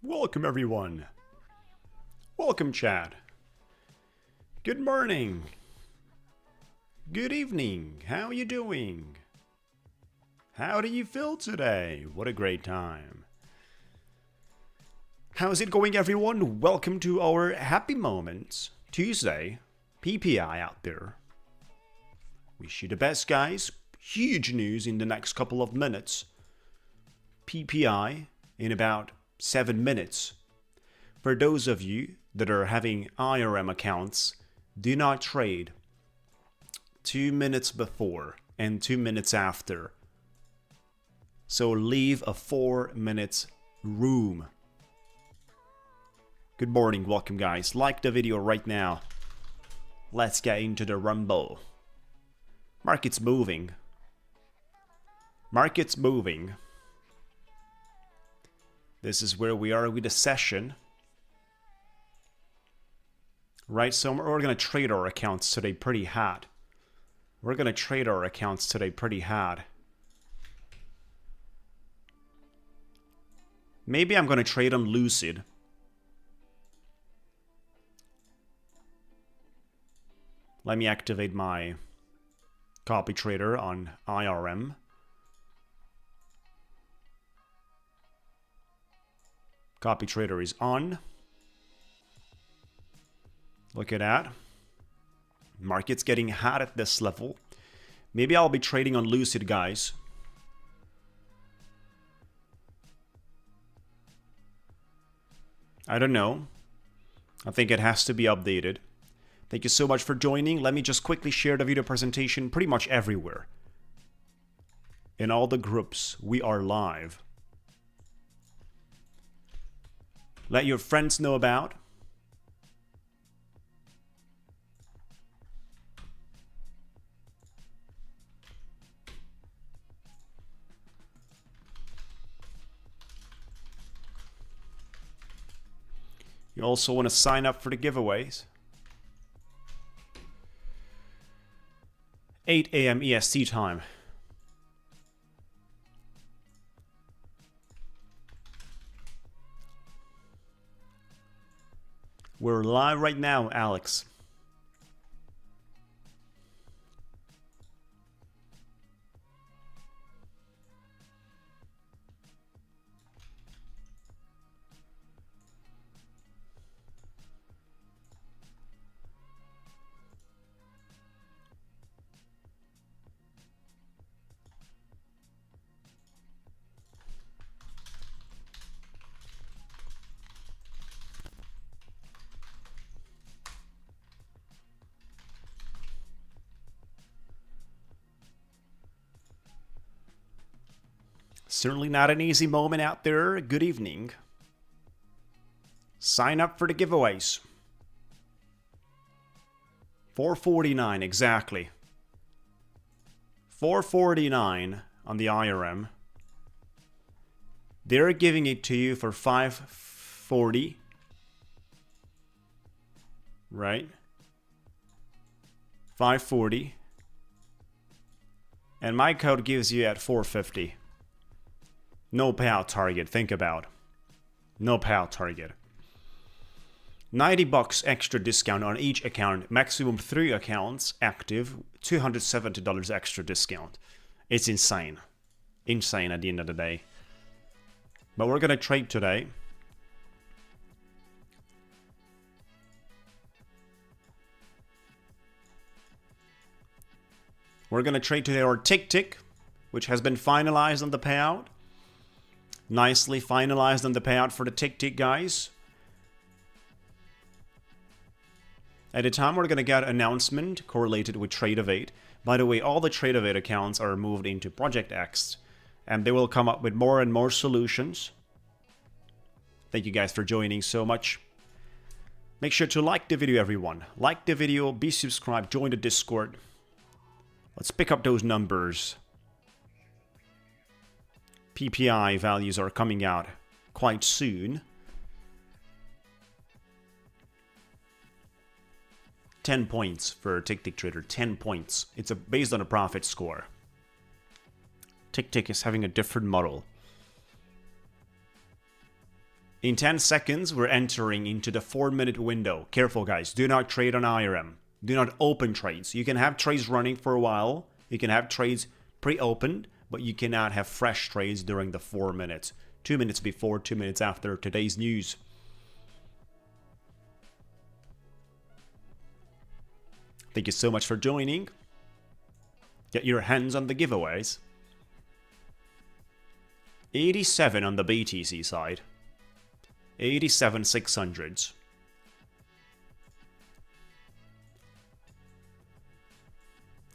Welcome everyone. Welcome chat. Good morning. Good evening. How are you doing? How do you feel today? What a great time. How's it going everyone? Welcome to our Happy Moments Tuesday. PPI out there. Wish you the best guys. Huge news in the next couple of minutes. PPI in about 7 minutes. For those of you that are having IRM accounts, do not trade 2 minutes before and 2 minutes after. So leave a 4 minutes room. Good morning, welcome guys. Like the video right now. Let's get into the rumble. Market's moving. Market's moving. This is where we are with the session. Right, so we're going to trade our accounts today pretty hard. We're going to trade our accounts today pretty hard. Maybe I'm going to trade on Lucid. Let me activate my copy trader on IRM. Copy trader is on. Look at that. Market's getting hot at this level. Maybe I'll be trading on Lucid, guys. I don't know. I think it has to be updated. Thank you so much for joining. Let me just quickly share the video presentation pretty much everywhere. In all the groups, we are live. Let your friends know about. You also want to sign up for the giveaways. 8 a.m. EST time. We're live right now, Alex. Certainly not an easy moment out there. Good evening. Sign up for the giveaways. 449 exactly. 449 on the IRM. They're giving it to you for 540. Right? 540. And my code gives you at 450. No payout target, think about. No payout target. $90 extra discount on each account, maximum 3 accounts active, $270 extra discount. It's insane. Insane at the end of the day. But we're gonna trade today. We're gonna trade today our Ticktick, which has been finalized on the payout. Nicely finalized on the payout for the Ticktick, guys. At a time we're going to get an announcement correlated with Trade-Evade. By the way, all the Trade-Evade accounts are moved into Project X, and they will come up with more and more solutions. Thank you guys for joining so much. Make sure to like the video, everyone. Like the video, be subscribed, join the Discord. Let's pick up those numbers. PPI values are coming out quite soon. 10 points for Ticktick Trader, 10 points. It's based on a profit score. Ticktick is having a different model. In 10 seconds, we're entering into the 4-minute window. Careful, guys. Do not trade on IRM. Do not open trades. You can have trades running for a while. You can have trades pre-opened, but you cannot have fresh trades during the 4 minutes. 2 minutes before, 2 minutes after today's news. Thank you so much for joining. Get your hands on the giveaways. 87 on the BTC side. 87 600s.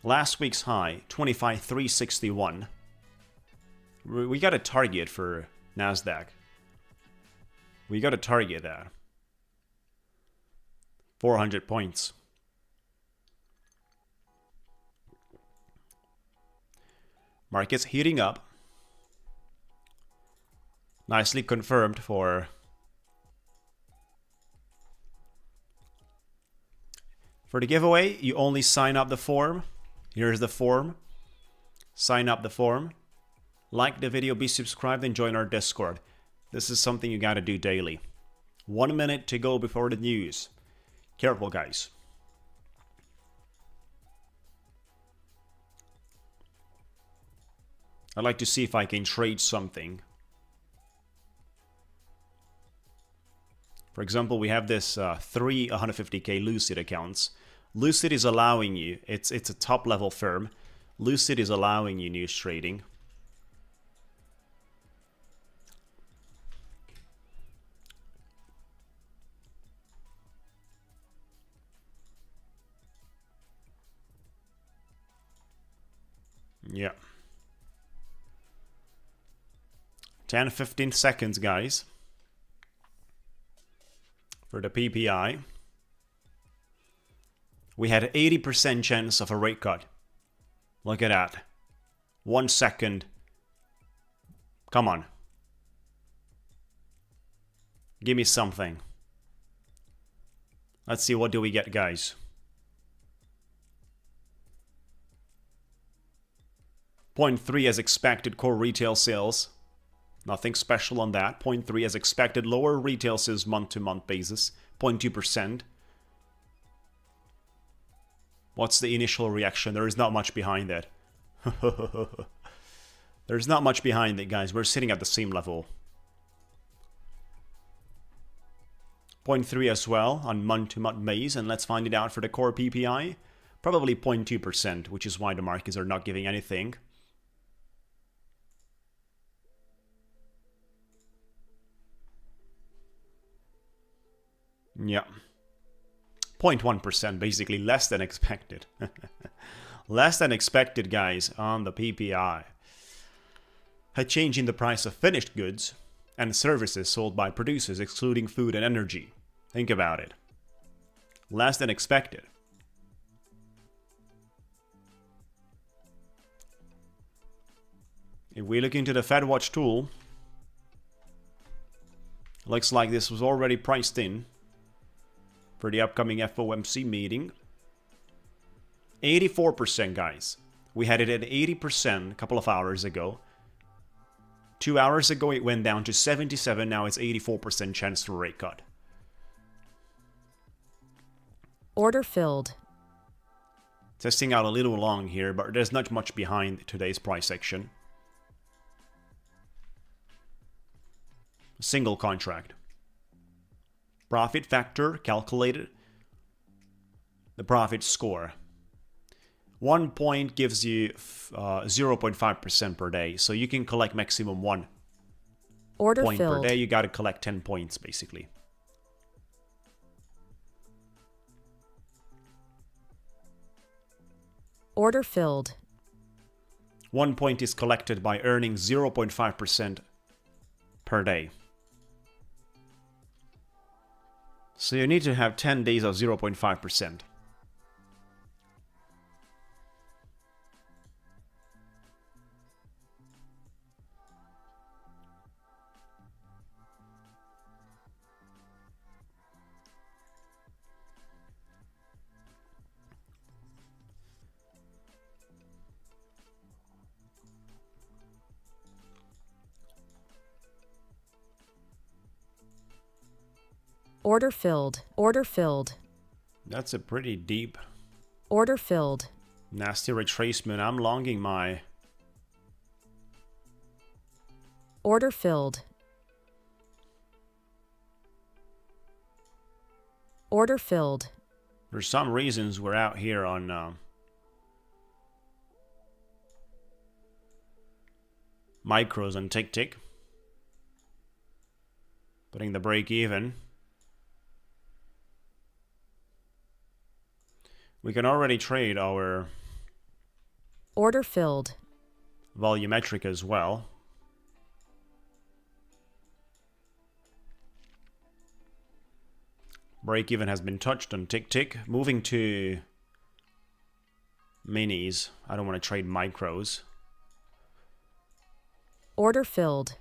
Last week's high, 25 361. We got a target for Nasdaq. We got a target there. 400 points. Market's heating up. Nicely confirmed for the giveaway. You only sign up the form. Here's the form. Sign up the form. Like the video, be subscribed, and join our Discord. This is something you gotta do daily. 1 minute to go before the news. Careful, guys. I'd like to see if I can trade something. For example, we have this 3 150k Lucid accounts. Lucid is allowing you, it's a top level firm. Lucid is allowing you news trading. Yeah. 10-15 seconds, guys. For the PPI. We had 80% chance of a rate cut. Look at that. 1 second. Come on. Give me something. Let's see, what do we get, guys? 0.3 as expected core retail sales. Nothing special on that. 0.3 as expected lower retail sales month-to-month basis. 0.2%. What's the initial reaction? There is not much behind that. There's not much behind it, guys. We're sitting at the same level. 0.3 as well on month-to-month base, and let's find it out for the core PPI. Probably 0.2%, which is why the markets are not giving anything. Yeah. 0.1%, basically less than expected. Less than expected, guys, on the PPI. A change in the price of finished goods and services sold by producers, excluding food and energy. Think about it. Less than expected. If we look into the FedWatch tool, looks like this was already priced in for the upcoming FOMC meeting. 84%, guys. We had it at 80% a couple of hours ago. 2 hours ago it went down to 77, now it's 84% chance for rate cut. Order filled. Testing out a little long here, but there's not much behind today's price action. Single contract. Profit factor calculated. The profit score. 1 point gives you 0.5% per day, so you can collect maximum 1 Order point filled. per day. You got to collect 10 points basically. Order filled. 1 point is collected by earning 0.5% per day. So you need to have 10 days of 0.5%. Order filled. Order filled. That's a pretty deep, Order filled. nasty retracement. I'm longing my... Order filled. Order filled. For some reasons, we're out here on micros on Ticktick, putting the break even. We can already trade our Order filled. volumetric as well. Break even has been touched on Ticktick. Moving to minis. I don't want to trade micros. Order filled.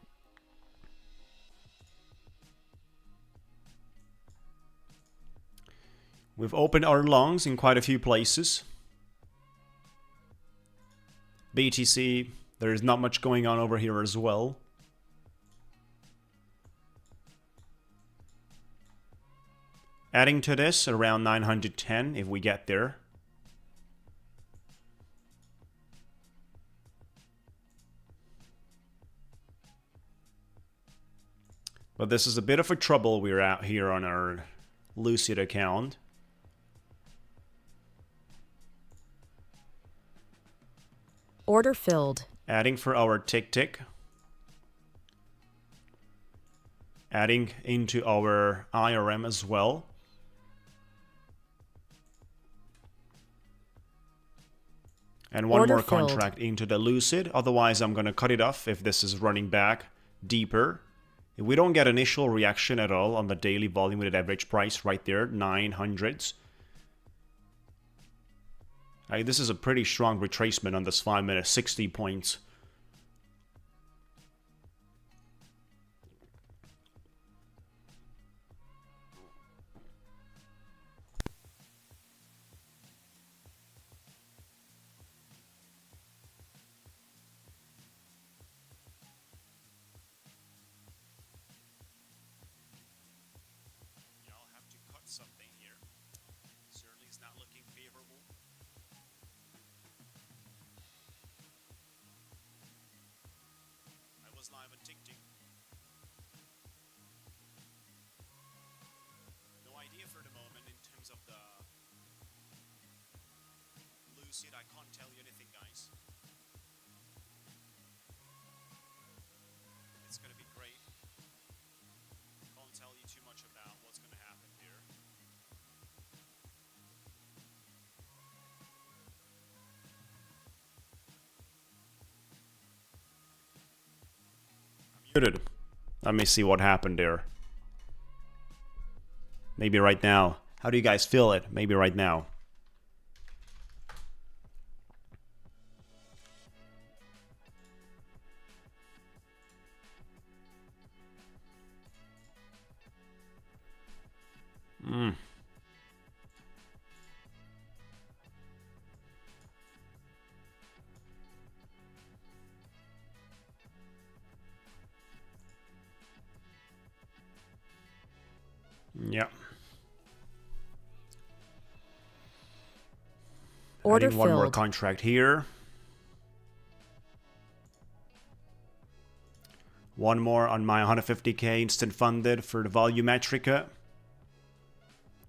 We've opened our longs in quite a few places. BTC, there is not much going on over here as well. Adding to this, around 910 if we get there. But this is a bit of a trouble. We're out here on our Lucid account. Order filled. Adding for our Ticktick. Adding into our IRM as well. And one Order more filled. contract into the Lucid. Otherwise, I'm going to cut it off if this is running back deeper. If we don't get initial reaction at all on the daily volume with average price right there, 900s. This is a pretty strong retracement on this 5 minute, 60 points. Y'all have to cut something here. Certainly is not looking favorable. I was live on Ticktick. No idea for the moment in terms of the Lucid. I can't tell you anything, guys. It's gonna be great. Can't tell you too much about what's gonna happen here. Muted. Let me see what happened there. Maybe right now. How do you guys feel it? Maybe right now. Yeah. Order Adding one more filled. contract here. One more on my 150k instant funded for the volumetrica.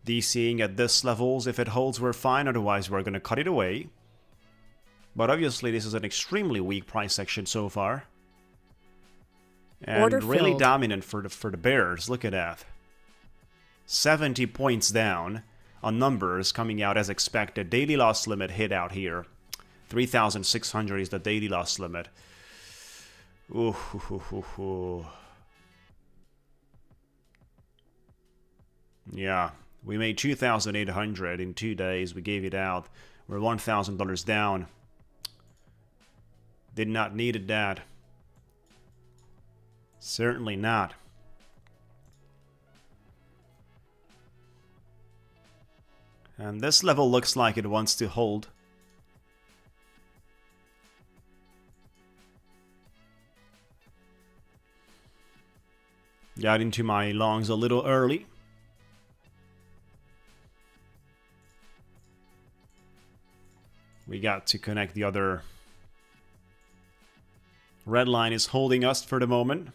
DCing at this levels. If it holds, we're fine. Otherwise, we're going to cut it away. But obviously, this is an extremely weak price action so far. And Order really filled. dominant for the bears. Look at that. 70 points down on numbers coming out as expected. Daily loss limit hit out here. 3,600 is the daily loss limit. Ooh. Yeah, we made 2,800 in 2 days. We gave it out. We're $1,000 down. Did not needed that. Certainly not. And this level looks like it wants to hold. Got into my longs a little early. got to connect the other. Red line is holding us for the moment.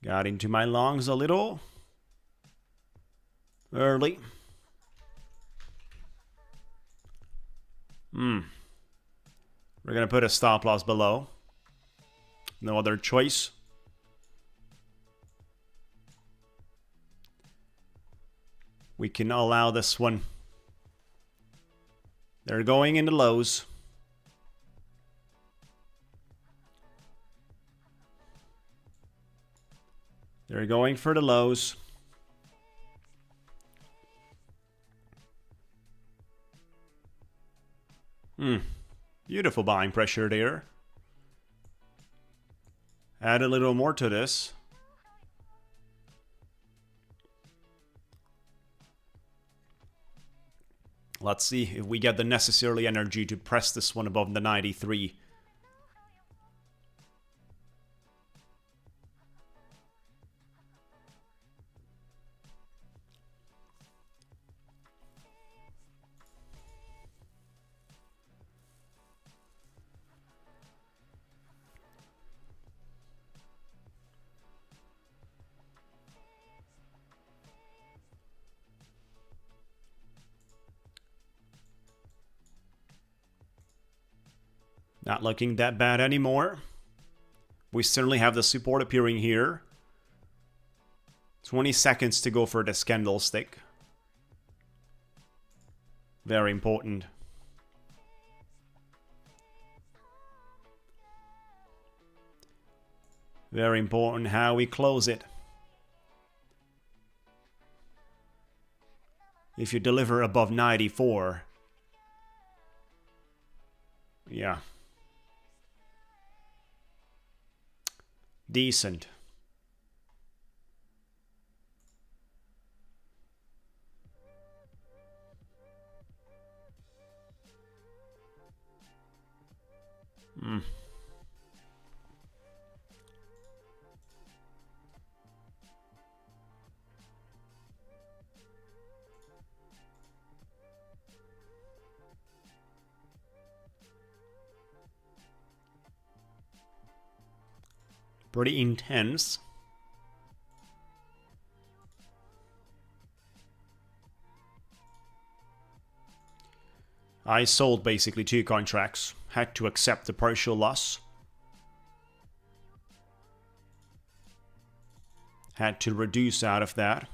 Got into my longs a little early. We're gonna put a stop loss below. No other choice. We can allow this one. They're going in the lows. They're going for the lows. Beautiful buying pressure there. Add a little more to this. Let's see if we get the necessary energy to press this one above the 93. Not looking that bad anymore. We certainly have the support appearing here. 20 seconds to go for this candlestick. Very important. Very important how we close it. If you deliver above 94. Yeah. Decent. Pretty intense. I sold basically 2 contracts. Had to accept the partial loss. Had to reduce out of that.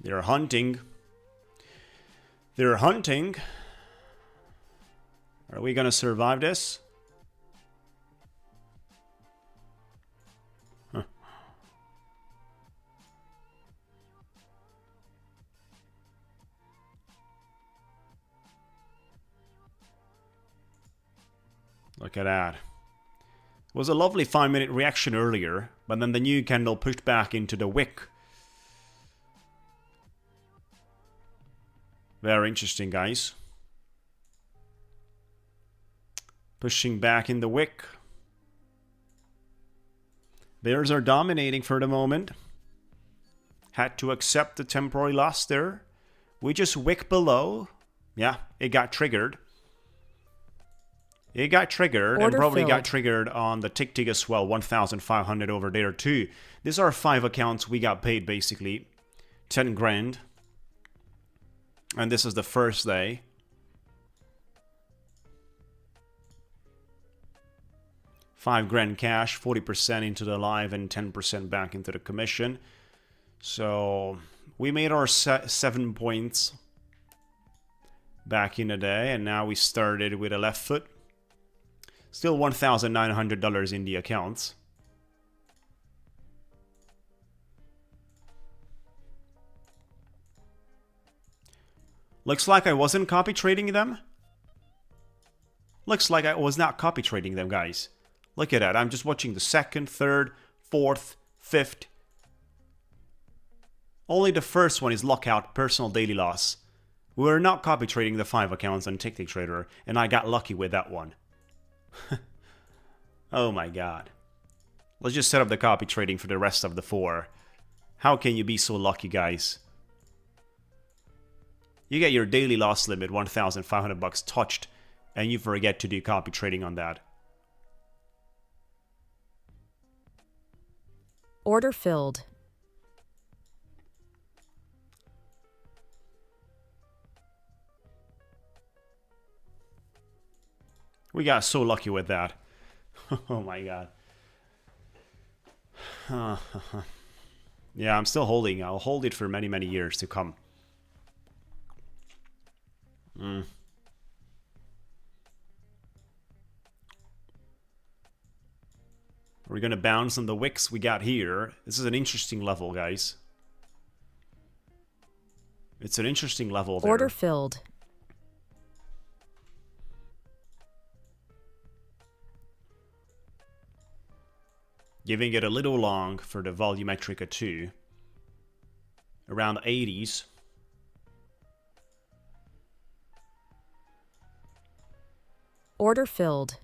They're hunting. They're hunting. Are we gonna survive this? Huh. Look at that. It was a lovely 5-minute reaction earlier, but then the new candle pushed back into the wick. Very interesting, guys. Pushing back in the wick. Bears are dominating for the moment. Had to accept the temporary loss there. We just wick below. Yeah, it got triggered. It got triggered and probably got triggered on the Ticktick as well. 1,500 over there too. These are 5 accounts we got paid basically. 10 grand. And this is the first day. $5 grand cash, 40% into the live and 10% back into the commission. So we made our 7 points back in the day, and now we started with a left foot. Still $1,900 in the accounts. Looks like I wasn't copy trading them. Looks like I was not copy trading them, guys. Look at that. I'm just watching the 2nd, 3rd, 4th, 5th. Only the first one is lockout, personal daily loss. We're not copy trading the 5 accounts on Ticktick Trader, and I got lucky with that one. Oh my god. Let's just set up the copy trading for the rest of the 4. How can you be so lucky, guys? You get your daily loss limit, 1,500 bucks touched, and you forget to do copy trading on that. Order filled. We got so lucky with that. Oh my god. Yeah, I'm still holding. I'll hold it for many, many years to come. We're gonna bounce on the wicks we got here. This is an interesting level, guys. It's an interesting level there. Order filled. Giving it a little long for the volumetric 2. Around 80s. Order filled.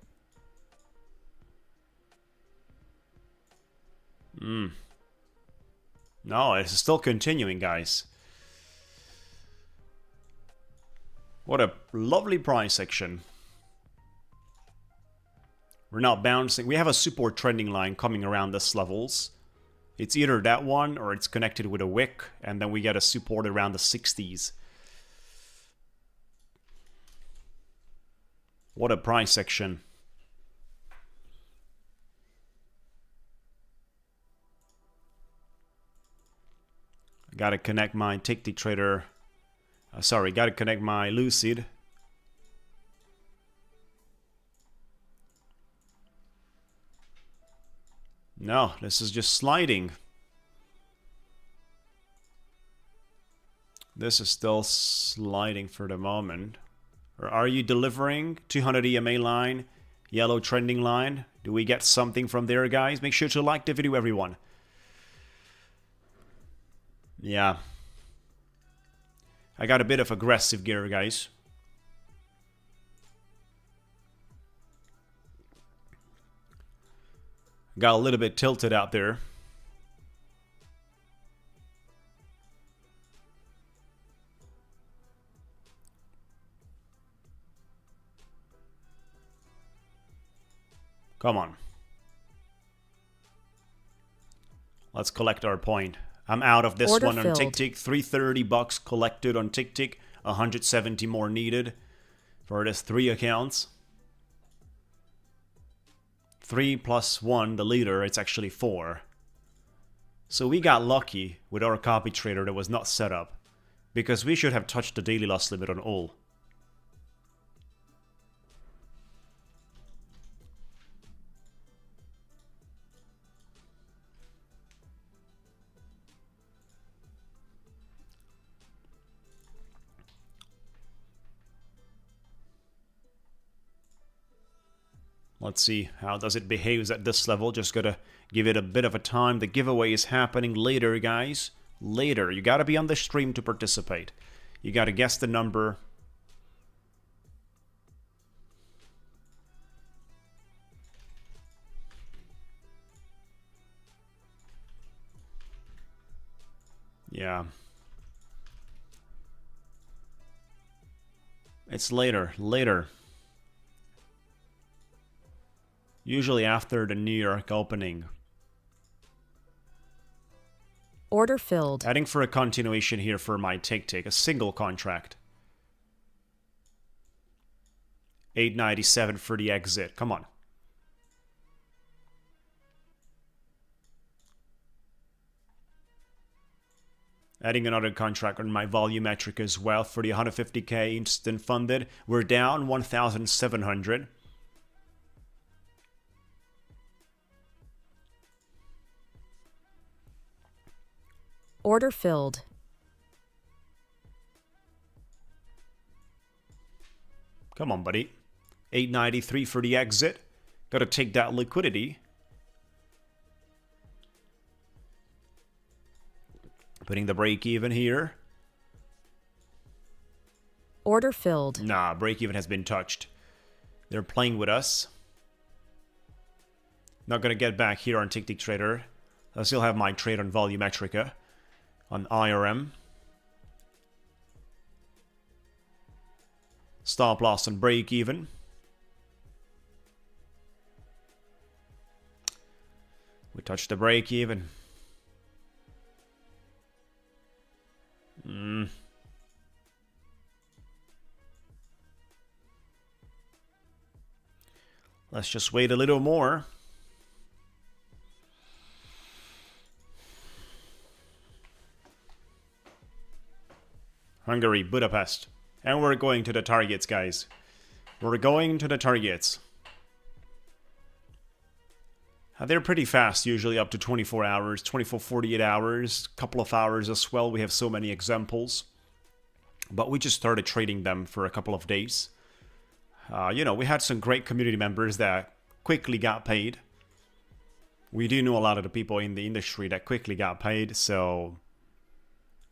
No, it's still continuing, guys. What a lovely price action. We're not bouncing. We have a support trending line coming around this levels. It's either that one or it's connected with a wick, and then we get a support around the 60s. What a price action. Gotta connect my Ticktick Trader. Sorry, gotta connect my Lucid. No, this is just sliding. This is still sliding for the moment. Or are you delivering? 200 EMA line, yellow trending line. Do we get something from there, guys? Make sure to like the video, everyone. Yeah. I got a bit of aggressive gear, guys. Got a little bit tilted out there. Come on. Let's collect our point. I'm out of this Order one on filled. Ticktick. 330 bucks collected on Ticktick. 170 more needed for this 3 accounts. 3 plus 1, the leader, it's actually 4. So we got lucky with our copy trader that was not set up, because we should have touched the daily loss limit on all. Let's see, how does it behave at this level? Just gotta give it a bit of a time. The giveaway is happening later, guys. Later. You gotta be on the stream to participate. You gotta guess the number. Yeah. It's later. Later. Usually after the New York opening. Order filled. Heading for a continuation here for my Ticktick, a single contract. 897 for the exit. Come on. Adding another contract on my volumetric as well for the 150k instant funded. We're down 1,700. Order filled. Come on, buddy. 893 for the exit. Gotta take that liquidity. Putting the break even here. Order filled. Nah, break-even has been touched. They're playing with us. Not gonna get back here on Ticktick Trader. I still have my trade on Volumetrica. On IRM. Stop loss and break-even. We touched the break-even. Let's just wait a little more. Hungary, Budapest. And we're going to the targets, guys. We're going to the targets. They're pretty fast, usually up to 24 hours, 24, 48 hours, couple of hours as well. We have so many examples. But we just started trading them for a couple of days. You know, we had some great community members that quickly got paid. We do know a lot of the people in the industry that quickly got paid, so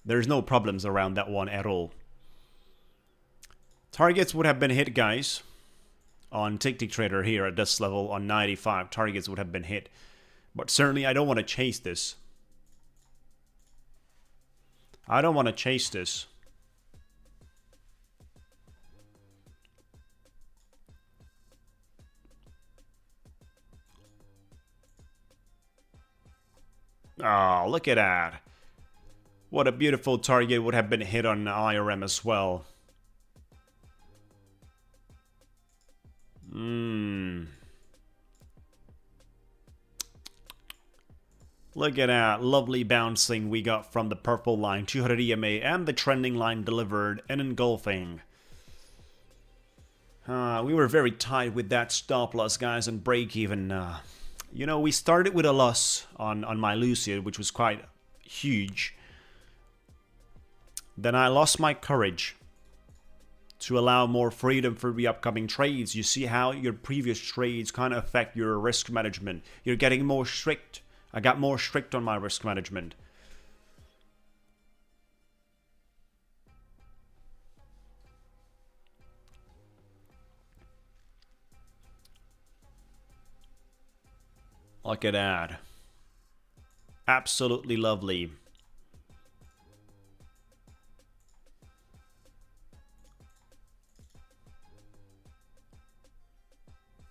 there's no problems around that one at all. Targets would have been hit, guys. On Ticktick Trader here at this level on 95, targets would have been hit. But certainly I don't want to chase this. I don't want to chase this. Oh, look at that. What a beautiful target would have been hit on IRM as well. Look at that lovely bouncing we got from the purple line, 200 EMA, and the trending line delivered and engulfing. We were very tight with that stop loss, guys, and break even. You know, we started with a loss on my Lucid, which was quite huge. Then I lost my courage to allow more freedom for the upcoming trades. You see how your previous trades kind of affect your risk management. You're getting more strict. I got more strict on my risk management. Look at that. Absolutely lovely.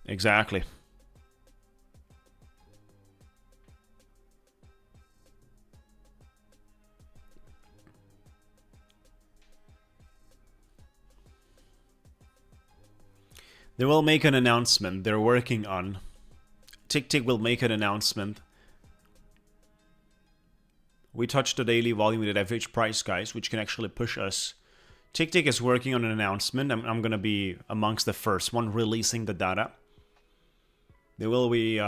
Exactly. They will make an announcement they're working on. Ticktick will make an announcement. We touched the daily volume with the average price, guys, which can actually push us. Ticktick is working on an announcement. I'm going to be amongst the first one releasing the data. They will be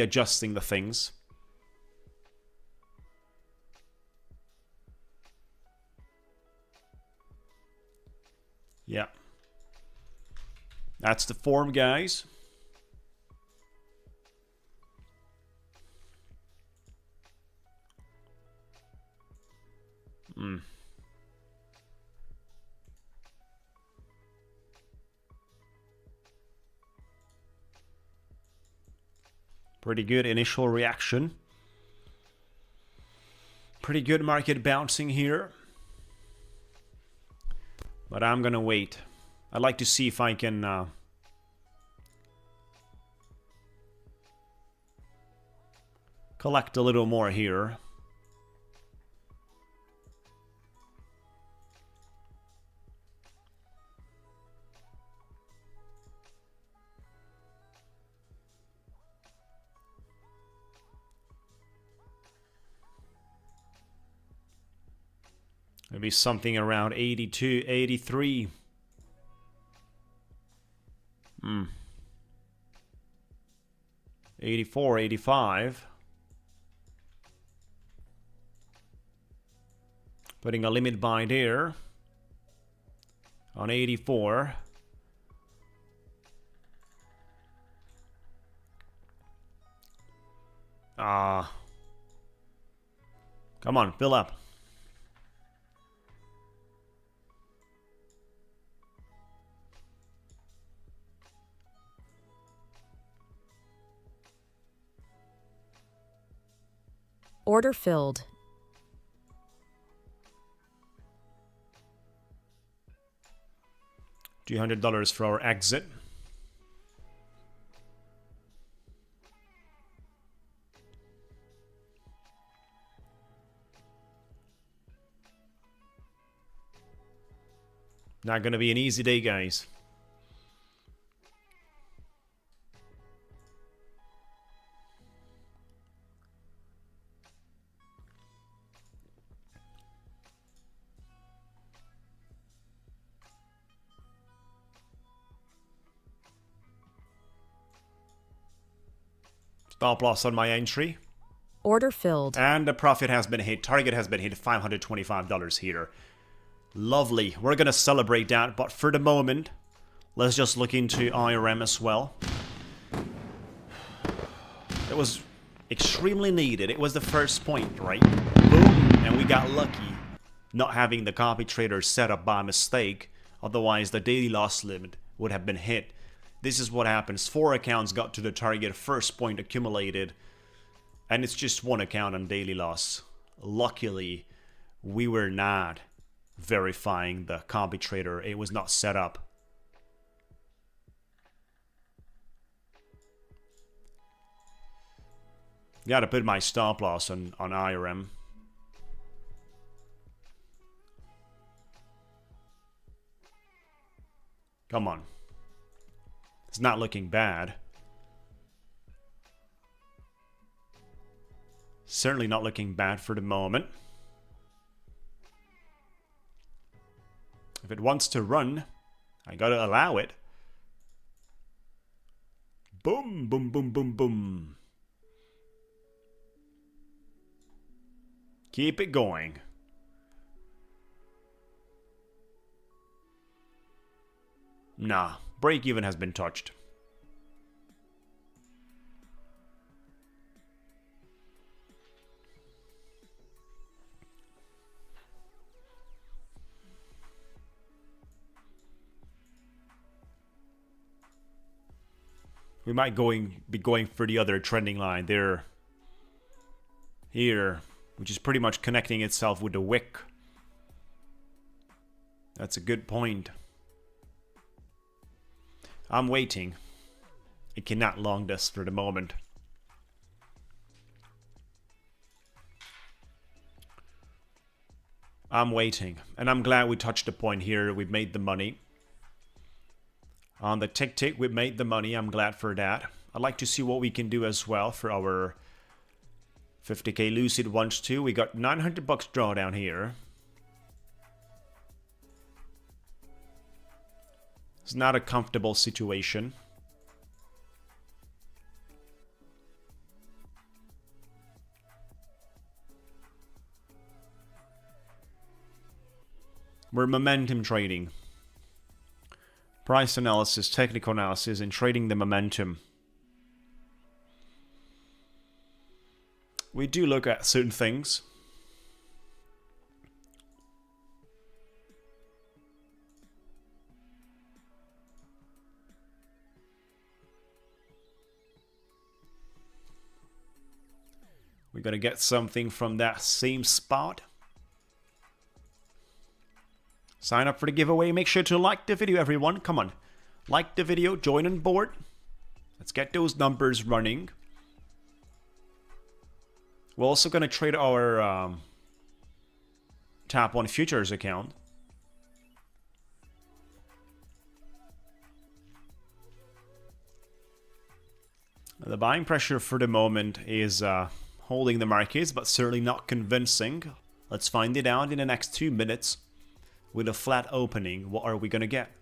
adjusting the things. Yeah. That's the form, guys. Pretty good initial reaction. Pretty good market bouncing here. But I'm gonna wait. I'd like to see if I can collect a little more here. Maybe something around 82, 83. 84, 85. Putting a limit buy there on 84. Come on, fill up. Order filled. $200 for our exit. Not gonna be an easy day, guys. Stop loss on my entry. Order filled. And the profit has been hit. Target has been hit. $525 here. Lovely. We're going to celebrate that. But for the moment, let's just look into IRM as well. It was extremely needed. It was the first point, right? Boom. And we got lucky not having the copy trader set up by mistake. Otherwise, the daily loss limit would have been hit. This is what happens. 4 accounts got to the target, first point accumulated, and it's just 1 account on daily loss. Luckily, we were not verifying the copy trader. It was not set up. Gotta put my stop loss on IRM. Come on. It's not looking bad. Certainly not looking bad for the moment. If it wants to run, I gotta allow it. Boom, boom, boom, boom, boom. Keep it going. Nah, break even has been touched. We might be going for the other trending line there. Here, which is pretty much connecting itself with the wick. That's a good point. I'm waiting. It cannot long this for the moment. I'm waiting. And I'm glad we touched the point here. We've made the money. On the Ticktick, we made the money. I'm glad for that. I'd like to see what we can do as well for our 50k Lucid once too. We got $900 drawdown here. It's not a comfortable situation. We're momentum trading. Price analysis, technical analysis, and trading the momentum. We do look at certain things. We're gonna get something from that same spot. Sign up for the giveaway. Make sure to like the video, everyone. Come on. Like the video. Join on board. Let's get those numbers running. We're also going to trade our Tap 1 Futures account. The buying pressure for the moment is holding the markets, but certainly not convincing. Let's find it out in the next 2 minutes. With a flat opening, what are we going to get?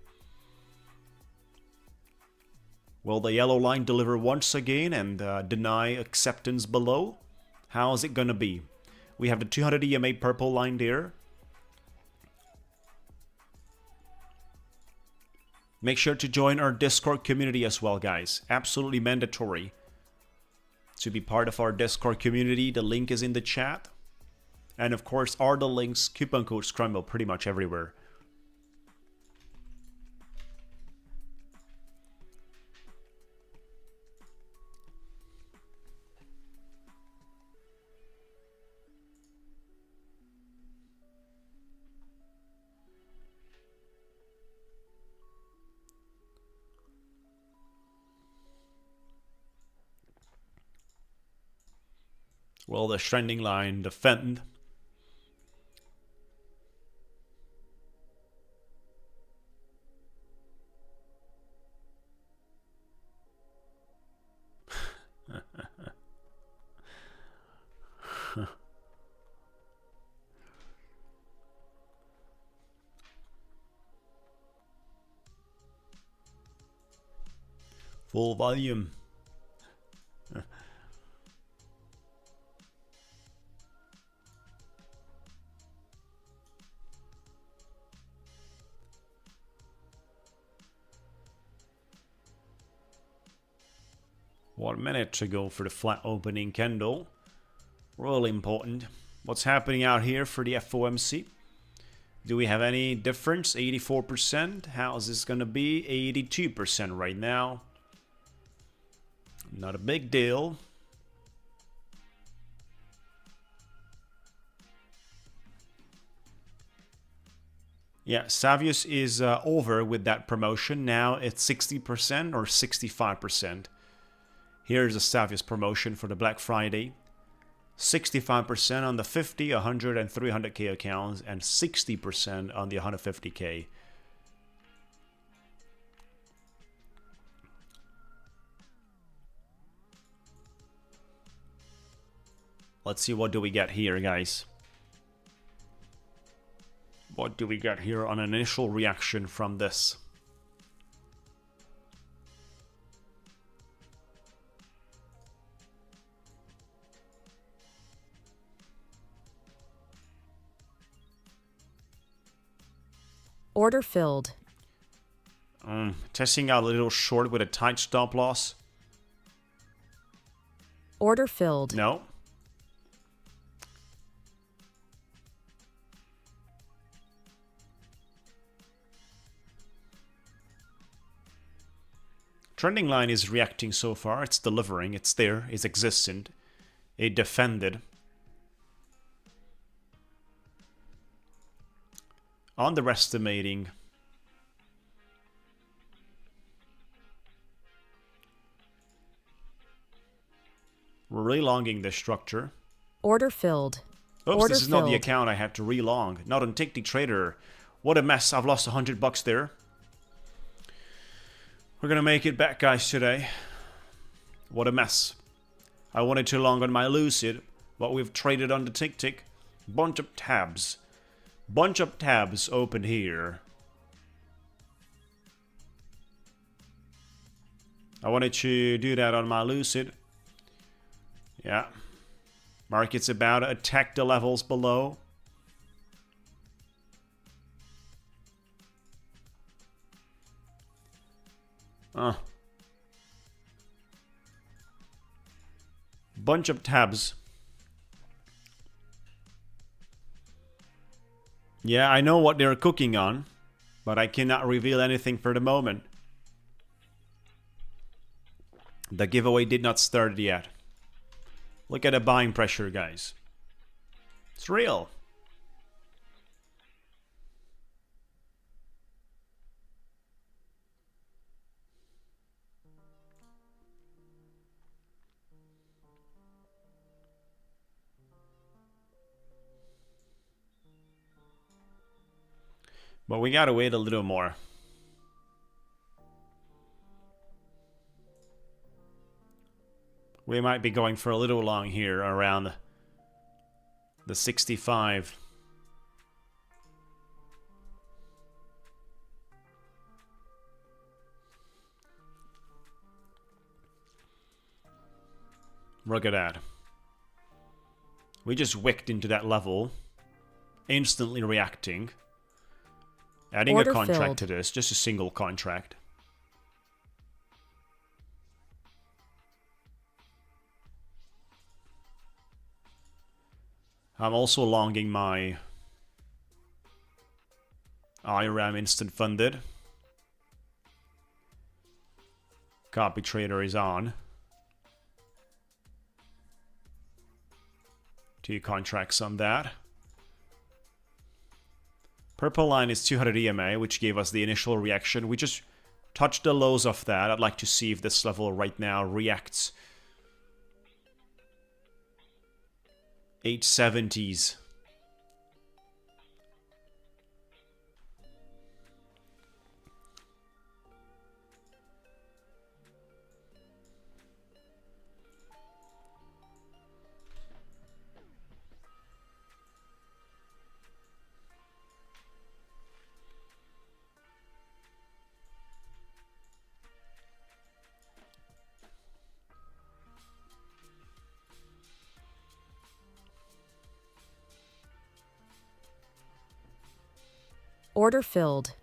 Will the yellow line deliver once again and deny acceptance below? How is it going to be? We have the 200 EMA purple line there. Make sure to join our Discord community as well, guys. Absolutely mandatory to be part of our Discord community. The link is in the chat. And of course, are the links, coupon code Scramble pretty much everywhere. Will the trending line defend? Full volume. One minute to go for the flat opening candle. Really important. What's happening out here for the FOMC? Do we have any difference? 84%. How is this going to be? 82% right now. Not a big deal. Yeah, Savius is over with that promotion. Now it's 60% or 65%. Here's a Savius promotion for the Black Friday. 65% on the 50, 100, and 300k accounts, and 60% on the 150k. Let's see, what do we get here, guys? What do we get here on an initial reaction from this? Order filled. Testing out a little short with a tight stop loss. Order filled. No. Trending line is reacting so far. It's delivering. It's there. It's existent. It defended. Underestimating. We're relonging the structure. Order filled. Oops, Order this is not the filled. account I have to relong. Not on Ticktick Trader. What a mess. I've lost $100 there. We're gonna make it back, guys, today. What a mess. I wanted to long on my Lucid, but we've traded on the Ticktick. Bunch of tabs. Bunch of tabs open here. I wanted to do that on my Lucid. Yeah. Market's about to attack the levels below. Bunch of tabs. Yeah, I know what they're cooking on, but I cannot reveal anything for the moment. The giveaway did not start yet. Look at the buying pressure, guys. It's real. But we gotta wait a little more. We might be going for a little long here around the 65. Look at that. We just wicked into that level, instantly reacting. Adding Order a contract filled. to this, just a single contract. I'm also longing my IRM instant funded. Copy trader is on. 2 contracts on that. Purple line is 200 EMA, which gave us the initial reaction. We just touched the lows of that. I'd like to see if this level right now reacts. 870s. Order filled.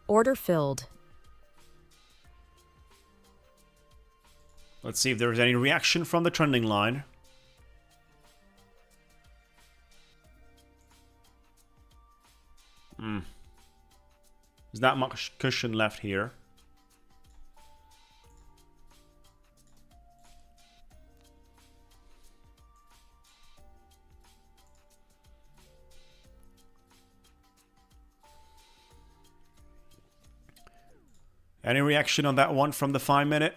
Order filled. Let's see if there's any reaction from the trending line. There's not much cushion left here. Any reaction on that one from the 5-minute?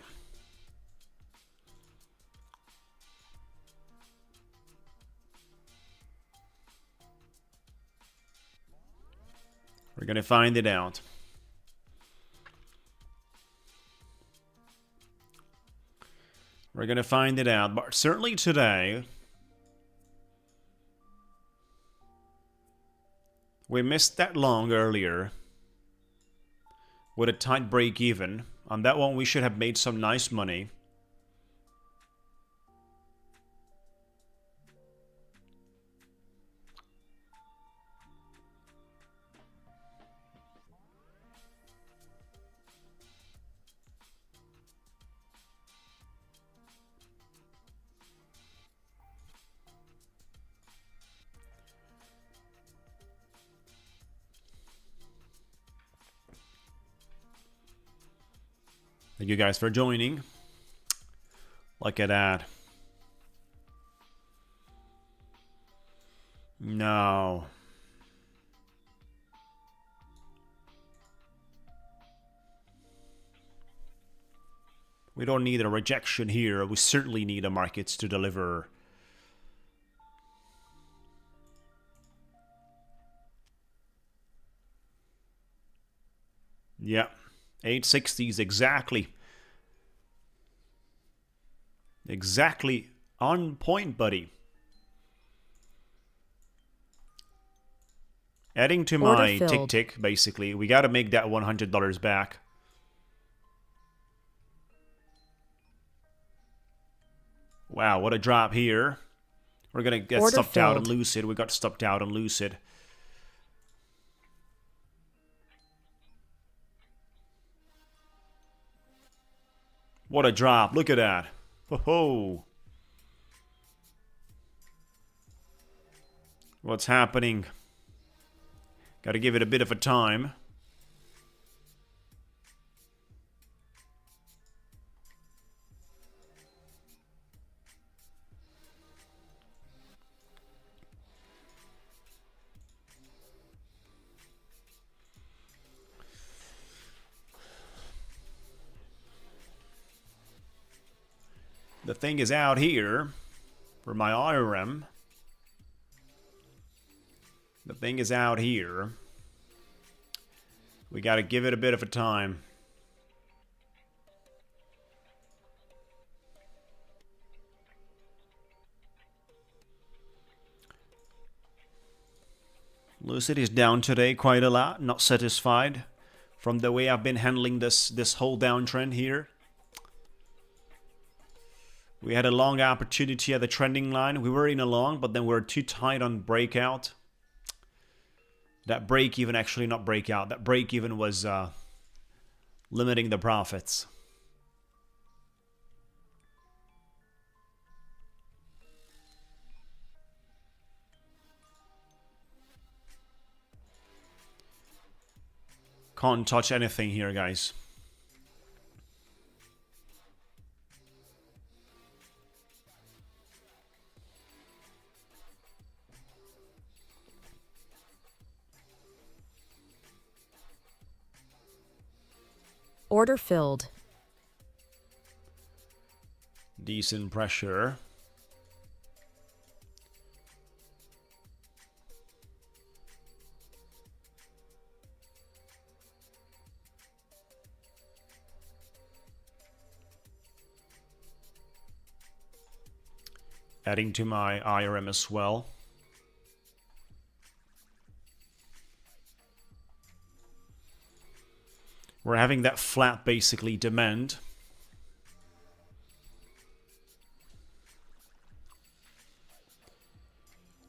We're going to find it out. We're going to find it out. But certainly today, we missed that long earlier with a tight break even. On that one, we should have made some nice money. Thank you guys for joining. Look at that. No. We don't need a rejection here. We certainly need the markets to deliver. Yeah. 860s exactly. Exactly on point, buddy. Adding to my Ticktick, basically. We got to make that $100 back. Wow, what a drop here. We're going to get stopped out on Lucid. We got stopped out on Lucid. What a drop. Look at that. Ho-ho. What's happening? Got to give it a bit of a time. The thing is out here for my IRM. The thing is out here. We got to give it a bit of a time. Lucid is down today quite a lot. Not satisfied from the way I've been handling this whole downtrend here. We had a long opportunity at the trending line. We were in a long, but then we were too tight on breakout. That break even, actually not breakout, that break even was limiting the profits. Can't touch anything here, guys. Order filled. Decent pressure. Adding to my IRM as well. We're having that flat basically demand.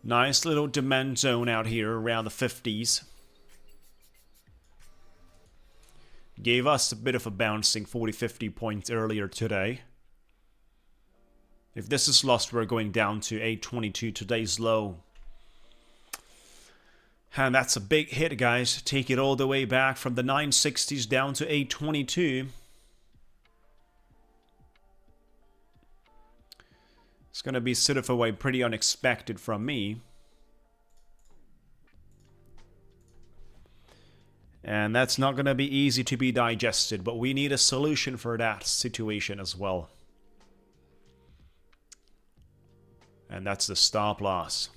Nice little demand zone out here around the 50s. Gave us a bit of a bouncing 40-50 points earlier today. If this is lost, we're going down to 822, today's low. And that's a big hit, guys. Take it all the way back from the 960s down to 822. It's going to be sort of a way pretty unexpected from me. And that's not going to be easy to be digested, but we need a solution for that situation as well. And that's the stop loss.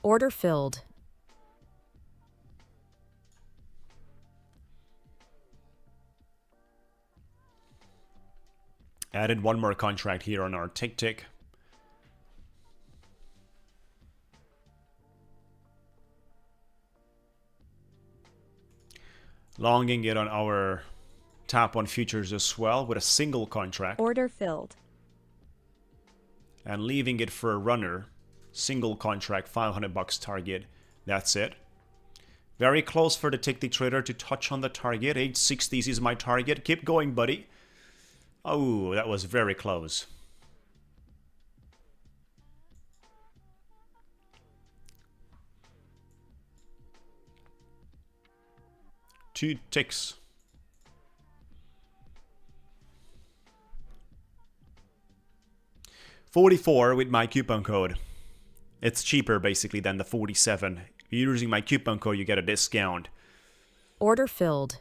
Order filled. Added one more contract here on our Ticktick. Longing it on our Top 1 futures as well with a single contract. Order filled. And leaving it for a runner. Single contract, $500 target. That's it. Very close for the Ticktick trader to touch on the target. 860s is my target. Keep going, buddy. Oh, that was very close. Two ticks. $44 with my coupon code. It's cheaper basically than the 47. If you're using my coupon code, you get a discount. Order filled.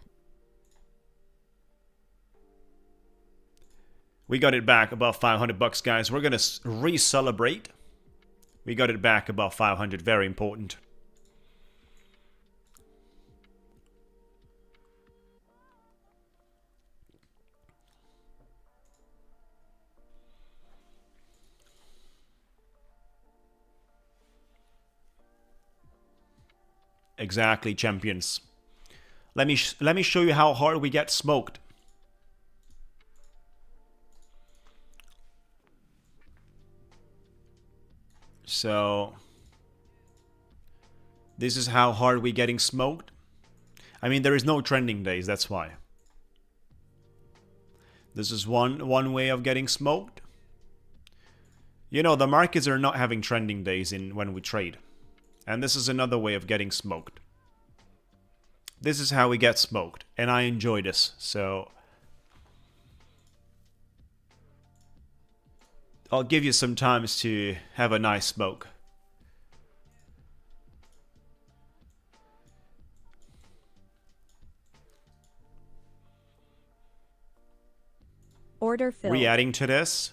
We got it back above $500, guys. We're gonna re-celebrate. We got it back above 500. Very important. Exactly, champions. Let me show you how hard we get smoked. So this is how hard we're getting smoked. I mean, there is no trending days, that's why. This is one way of getting smoked. You know, the markets are not having trending days when we trade. And this is another way of getting smoked. This is how we get smoked. And I enjoy this. So I'll give you some times to have a nice smoke. Order filled. Re-adding to this.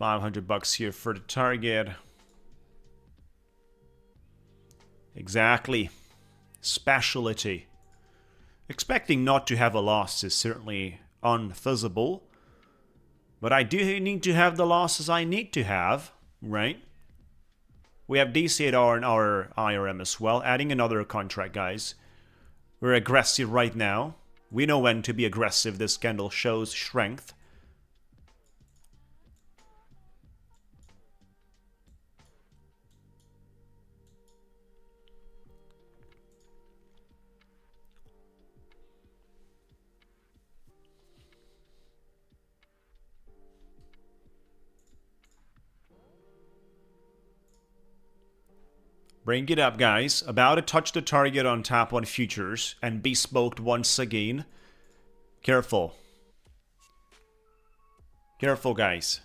$500 here for the target. Exactly. Specialty. Expecting not to have a loss is certainly unfeasible. But I do need to have the losses I need to have, right? We have DCR in our IRM as well. Adding another contract, guys. We're aggressive right now. We know when to be aggressive. This candle shows strength. Bring it up, guys. About to touch the target on Top 1 futures and be smoked once again. Careful. Careful, guys.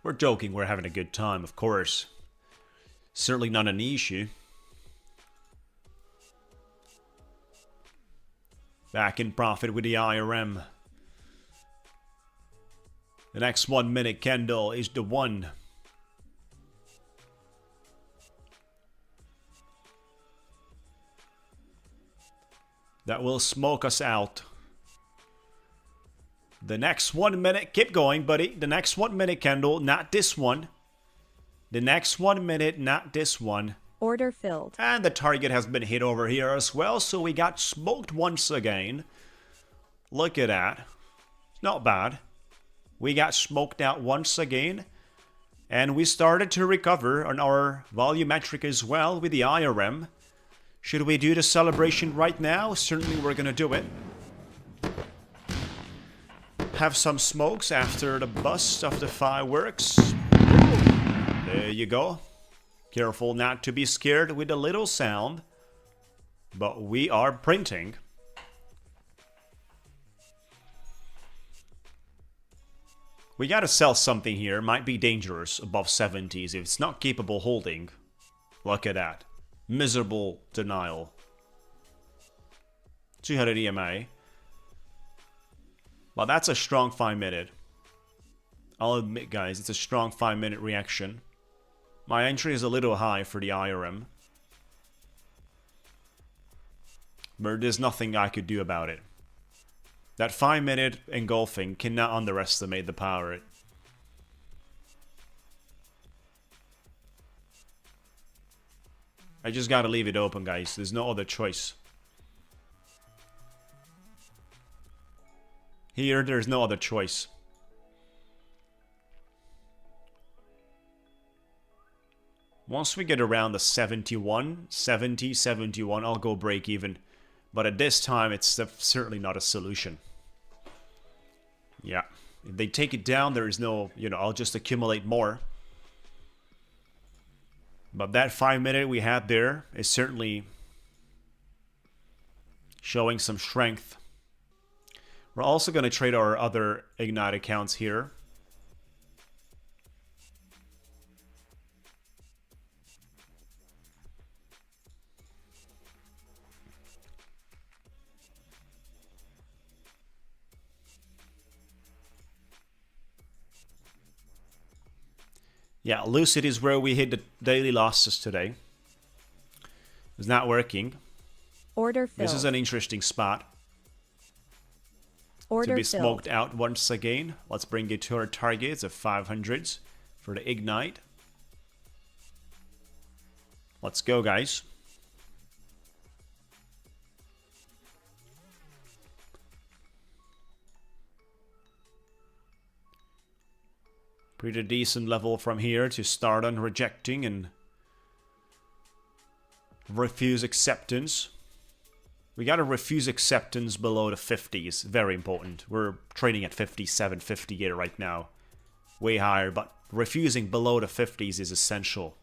We're joking. We're having a good time, of course. Certainly not an issue. Back in profit with the IRM. The next 1 minute candle is the one. That will smoke us out. The next 1 minute, keep going, buddy. The next 1 minute candle, not this one. The next 1 minute, not this one. Order filled. And the target has been hit over here as well, so we got smoked once again. Look at that. Not bad. We got smoked out once again. And we started to recover on our volumetric as well with the IRM. Should we do the celebration right now? Certainly we're gonna do it. Have some smokes after the bust of the fireworks. There you go. Careful not to be scared with a little sound. But we are printing. We gotta sell something here. Might be dangerous above 70s if it's not capable holding. Look at that. Miserable denial. 200 EMA. Well, that's a strong 5 minute. I'll admit, guys, it's a strong 5 minute reaction. My entry is a little high for the IRM. But there's nothing I could do about it. That 5 minute engulfing cannot underestimate the power. I just gotta leave it open, guys. There's no other choice. Here, there's no other choice. Once we get around the 71, 70, 71, I'll go break even. But at this time, it's certainly not a solution. Yeah. If they take it down, there is no, I'll just accumulate more. But that 5 minute we had there is certainly showing some strength. We're also going to trade our other Ignite accounts here. Yeah, Lucid is where we hit the daily losses today. It's not working. Order filled. This is an interesting spot. Order to be filled. smoked out once again. Let's bring it to our targets of 500s for the Ignite. Let's go, guys. Pretty decent level from here to start on rejecting and refuse acceptance. We gotta refuse acceptance below the 50s. Very important. We're trading at 57, 58 right now. Way higher, but refusing below the 50s is essential.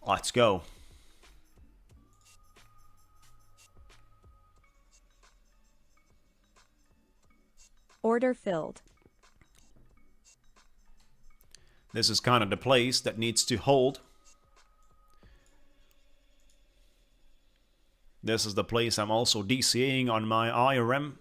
Let's go. Order filled. This is kind of the place that needs to hold. This is the place I'm also DCAing on my IRM.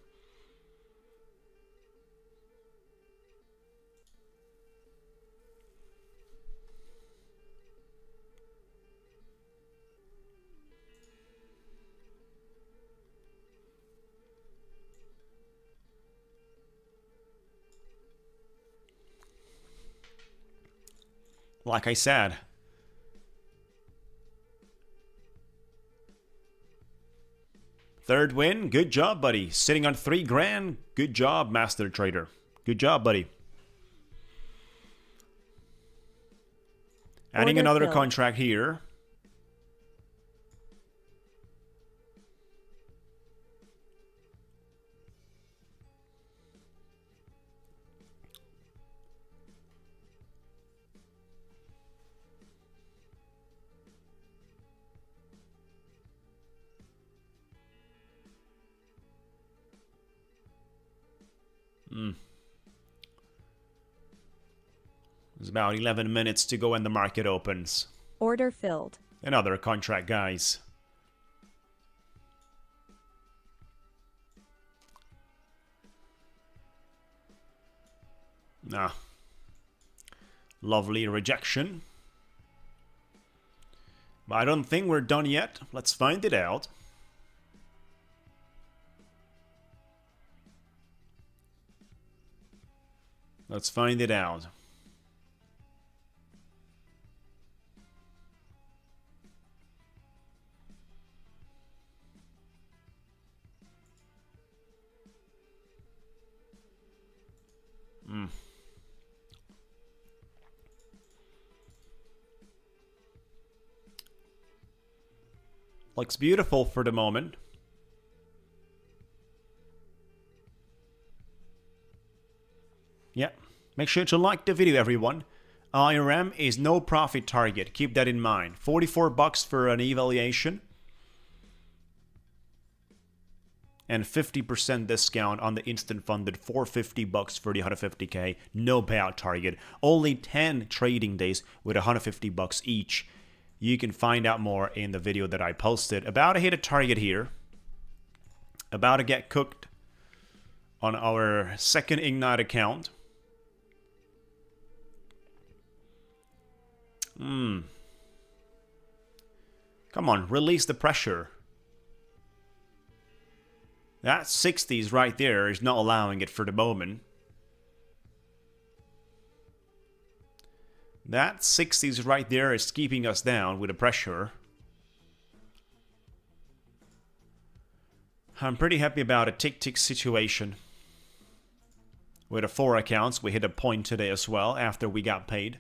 Like I said, third win, good job, buddy. Sitting on 3 grand, good job, Master Trader. Good job, buddy. Adding Order another filled. contract here. There's about 11 minutes to go when the market opens. Order filled. Another contract, guys. Nah. Lovely rejection. But I don't think we're done yet. Let's find it out. Let's find it out. Looks beautiful for the moment. Yeah, make sure to like the video, everyone. IRM is no profit target. Keep that in mind. 44 bucks for an evaluation. And 50% discount on the instant funded 450 bucks for the 150k. No payout target. Only 10 trading days with 150 bucks each. You can find out more in the video that I posted. About to hit a target here. About to get cooked on our second Ignite account. Come on, release the pressure. That 60s right there is not allowing it for the moment. That 60s right there is keeping us down with the pressure. I'm pretty happy about a Ticktick situation. With the 4 accounts, we hit a point today as well after we got paid.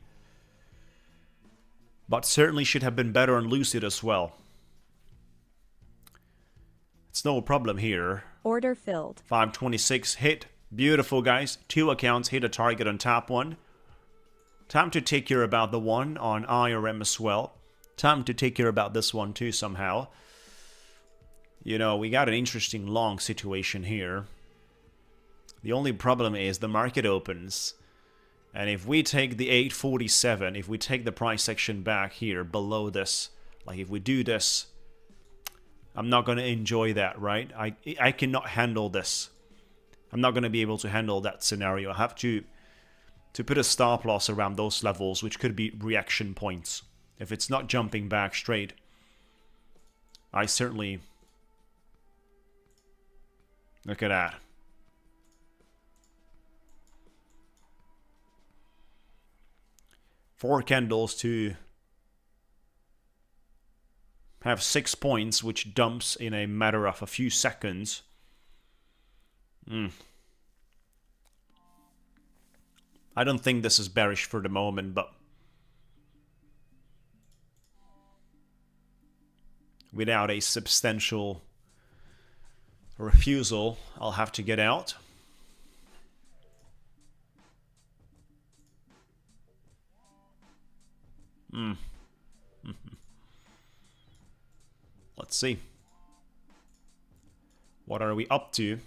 But certainly should have been better on Lucid as well. It's no problem here. Order filled. 526 hit. Beautiful, guys. 2 accounts hit a target on top one. Time to take care about the one on IRM as well. Time to take care about this one too somehow. You know, we got an interesting long situation here. The only problem is the market opens. And if we take the 847, if we take the price section back here below this, like if we do this, I'm not going to enjoy that, right? I cannot handle this. I'm not going to be able to handle that scenario. I have to put a stop loss around those levels, which could be reaction points. If it's not jumping back straight, I certainly... Look at that. Four candles to have 6 points, which dumps in a matter of a few seconds. I don't think this is bearish for the moment, but without a substantial refusal, I'll have to get out. Let's see. What are we up to?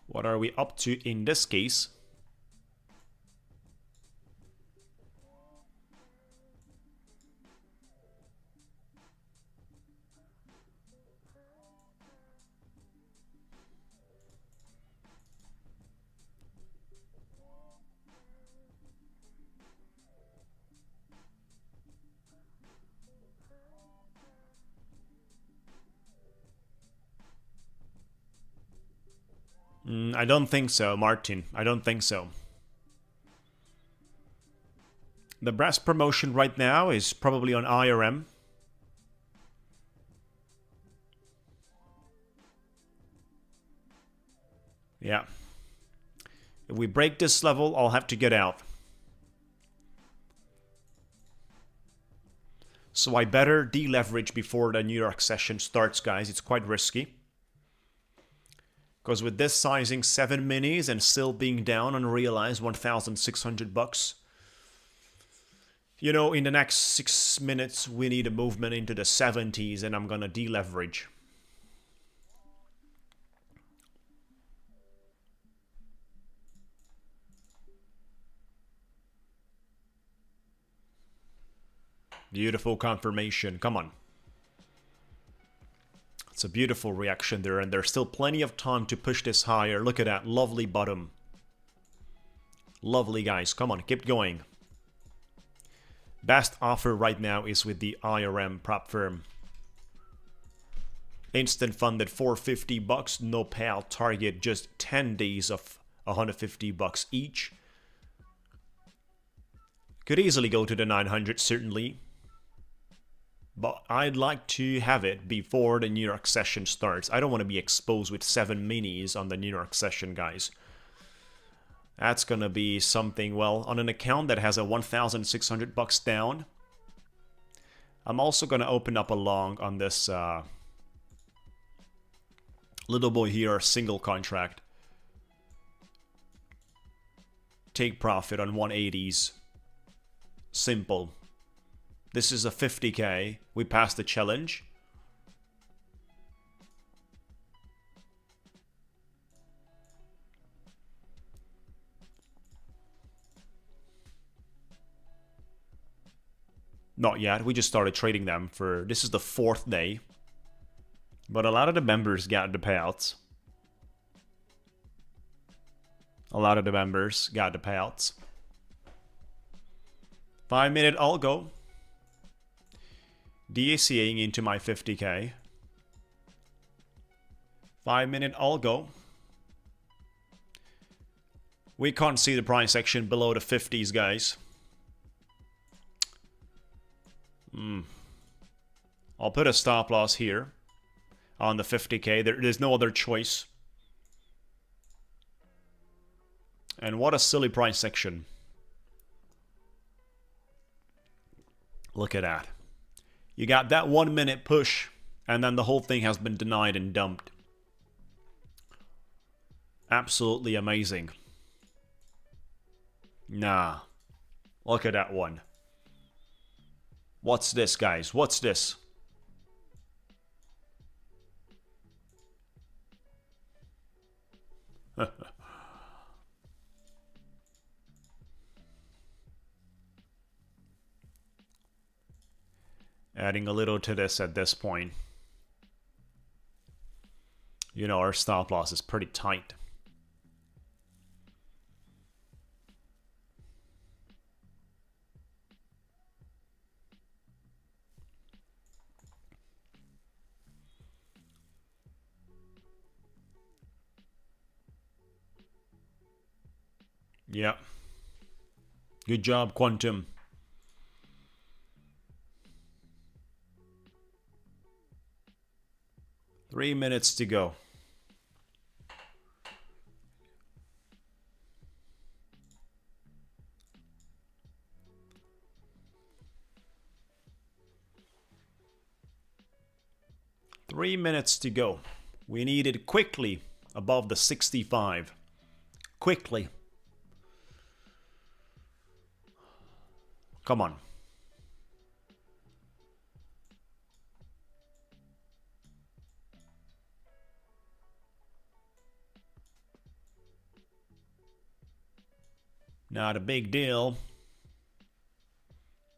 What are we up to in this case? I don't think so, Martin. I don't think so. The best promotion right now is probably on IRM. Yeah. If we break this level, I'll have to get out. So I better deleverage before the New York session starts, guys. It's quite risky. Because with this sizing 7 minis and still being down on realized 1,600 bucks. You know, in the next 6 minutes, we need a movement into the 70s and I'm going to deleverage. Beautiful confirmation. Come on. It's a beautiful reaction there, and there's still plenty of time to push this higher. Look at that lovely bottom. Lovely, guys. Come on, keep going. Best offer right now is with the IRM prop firm. Instant funded $450, no payout target, just 10 days of $150 each. Could easily go to the 900, certainly. But I'd like to have it before the New York session starts. I don't want to be exposed with 7 minis on the New York session, guys. That's gonna be something, well, on an account that has a $1,600 down. I'm also gonna open up a long on this little boy here, single contract. Take profit on 180s. Simple. This is a 50k. We passed the challenge. Not yet. We just started trading them for... This is the 4th day. But a lot of the members got the payouts. A lot of the members got the payouts. 5-minute algo. DACing into my 50k. 5-minute algo. We can't see the price action below the 50s, guys. I'll put a stop loss here on the 50k. There's no other choice. And what a silly price action. Look at that. You got that 1-minute push, and then the whole thing has been denied and dumped. Absolutely amazing. Nah. Look at that one. What's this, guys? What's this? Adding a little to this at this point. You know, our stop loss is pretty tight. Yeah. Good job, Quantum. Three minutes to go. Three minutes to go. We need it quickly above the 65. Quickly. Come on. Not a big deal.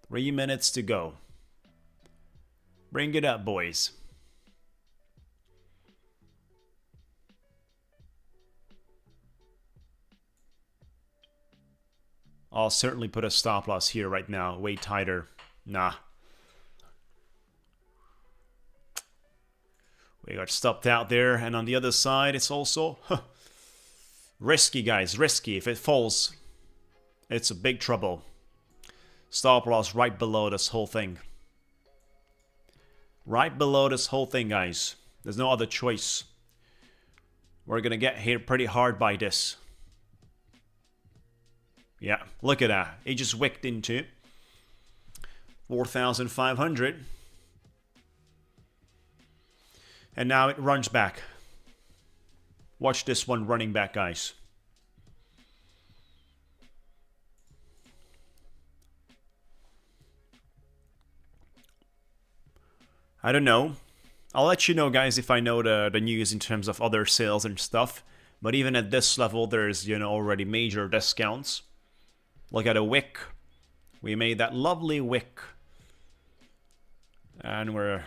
3 minutes to go. Bring it up, boys. I'll certainly put a stop loss here right now. Way tighter. Nah. We got stopped out there. And on the other side, it's also risky, guys. Risky. If it falls, it's a big trouble. Stop loss right below this whole thing. Right below this whole thing, guys. There's no other choice. We're going to get hit pretty hard by this. Yeah, look at that. It just wicked into 4,500. And now it runs back. Watch this one running back, guys. I don't know. I'll let you know, guys, if I know the news in terms of other sales and stuff. But even at this level, there's, you know, already major discounts. Look at a wick. We made that lovely wick. And we're...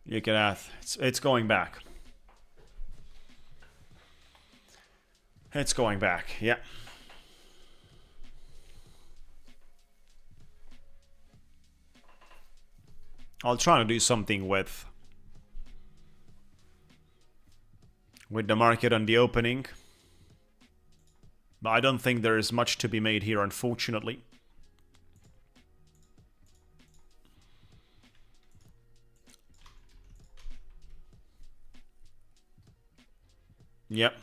Look at that. It's going back. It's going back, yeah. I'll try to do something with the market on the opening. But I don't think there is much to be made here, unfortunately. Yep.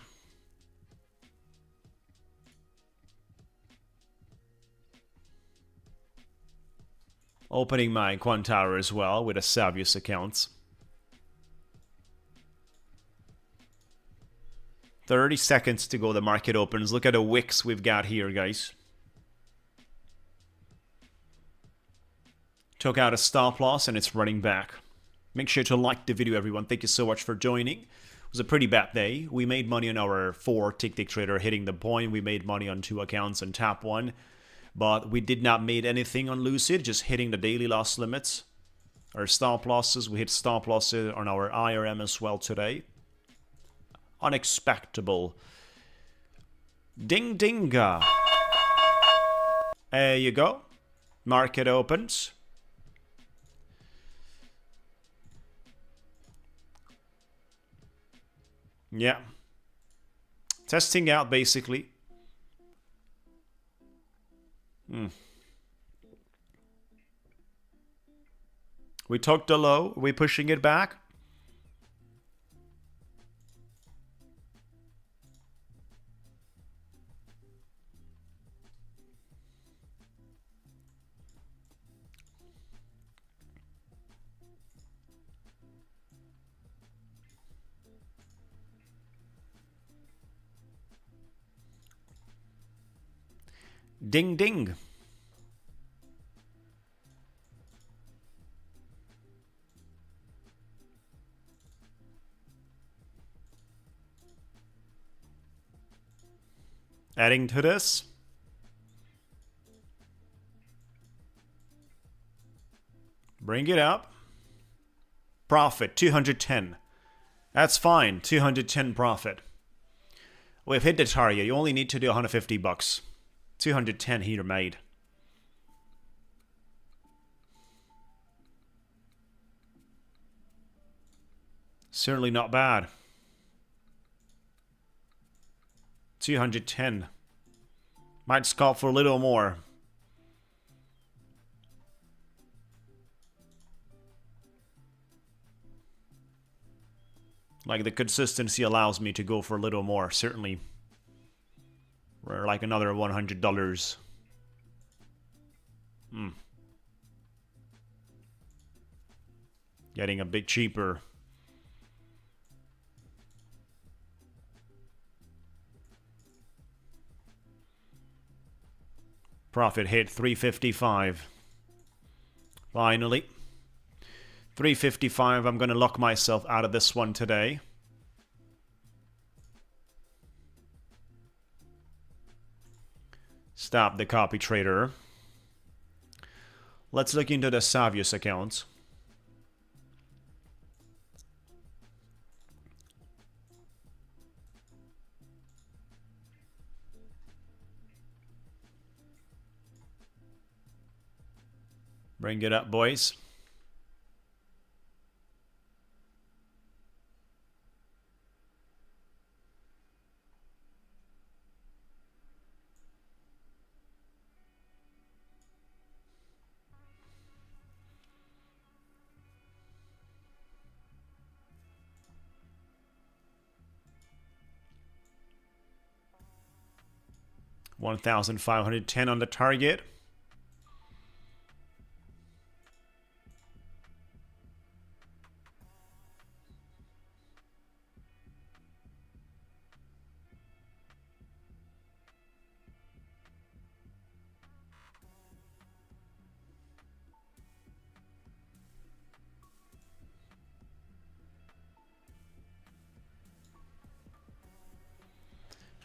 Opening my quant hour as well with a Savius account. 30 seconds to go, the market opens. Look at the wicks we've got here, guys. Took out a stop loss and it's running back. Make sure to like the video, everyone. Thank you so much for joining. It was a pretty bad day. We made money on our 4 Ticktick trader hitting the point. We made money on 2 accounts and tap 1. But we did not made anything on Lucid, just hitting the daily loss limits. Our stop losses, we hit stop losses on our IRM as well today. Unexpectable. Ding dinga. There you go. Market opens. Yeah. Testing out basically. We took the low. Are we pushing it back? Ding ding. Adding to this. Bring it up. Profit 210. That's fine. 210 profit. We've hit the target. You only need to do 150 bucks. 210 here made. Certainly not bad. 210. Might scalp for a little more. Like the consistency allows me to go for a little more, certainly. Or like another $100. Getting a bit cheaper. Profit hit 355. Finally. 355. I'm going to lock myself out of this one today. Stop the copy trader. Let's look into the Savius accounts. Bring it up, boys. $1,510 on the target.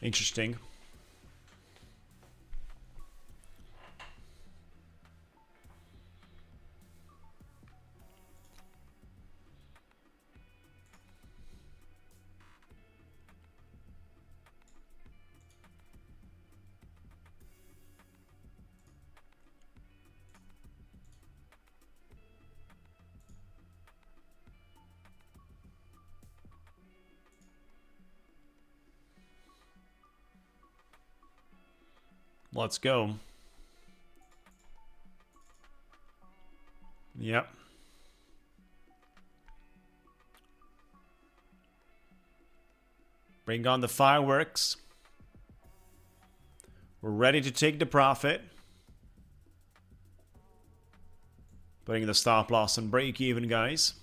Interesting. Let's go. Yep. Bring on the fireworks. We're ready to take the profit. Putting the stop loss on break even, guys.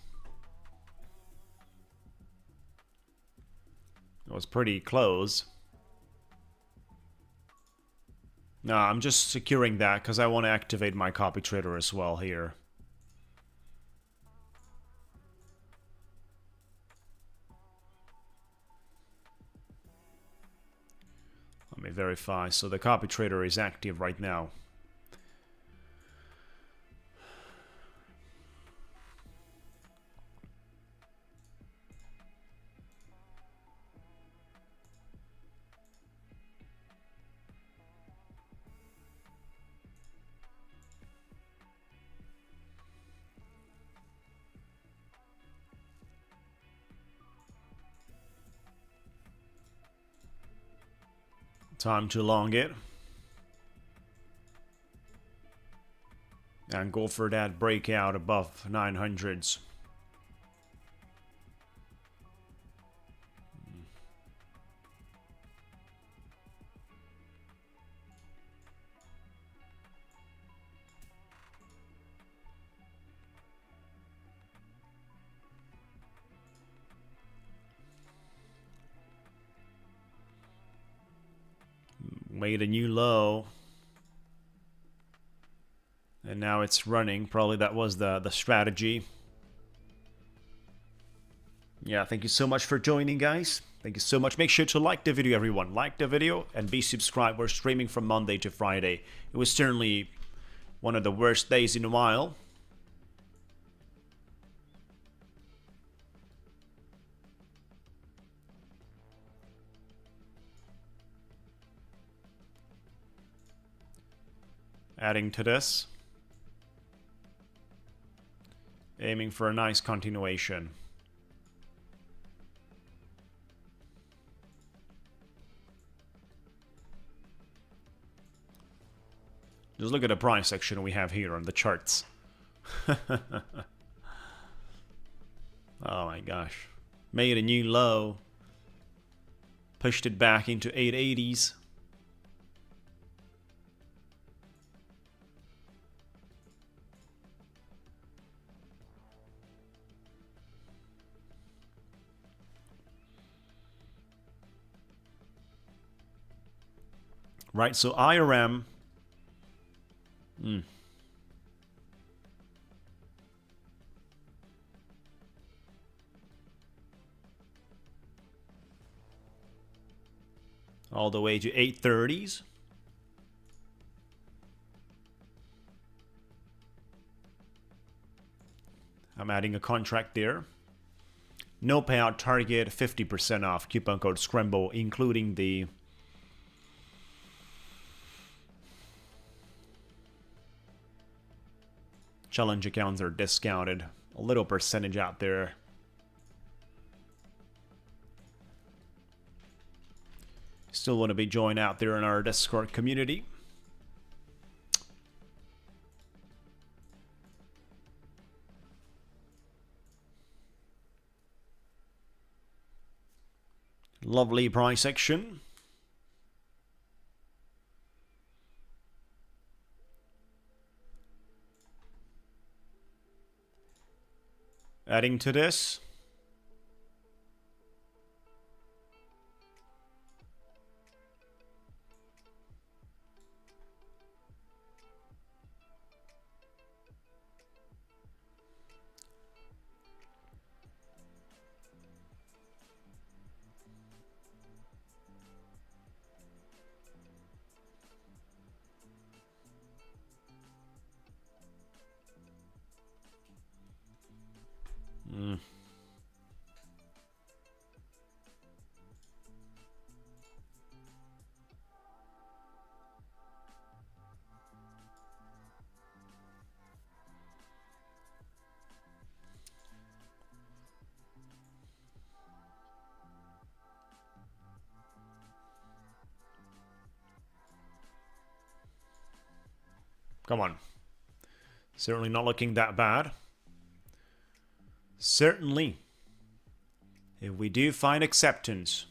It was pretty close. No, I'm just securing that because I want to activate my copy trader as well here. Let me verify. So the copy trader is active right now. Time to long it. And go for that breakout above 900s. Made a new low. And now it's running. Probably that was the strategy. Yeah, thank you so much for joining, guys. Thank you so much. Make sure to like the video, everyone. Like the video and be subscribed. We're streaming from Monday to Friday. It was certainly one of the worst days in a while. Adding to this. Aiming for a nice continuation. Just look at the price section we have here on the charts. Oh my gosh. Made a new low. Pushed it back into 880s. Right, so IRM. All the way to 830s. I'm adding a contract there. No payout target, 50% off. Coupon code SCRAMBLE, including the challenge accounts are discounted. A little percentage out there. Still want to be joined out there in our Discord community. Lovely price action. Adding to this. Come on. Certainly not looking that bad. Certainly. If we do find acceptance.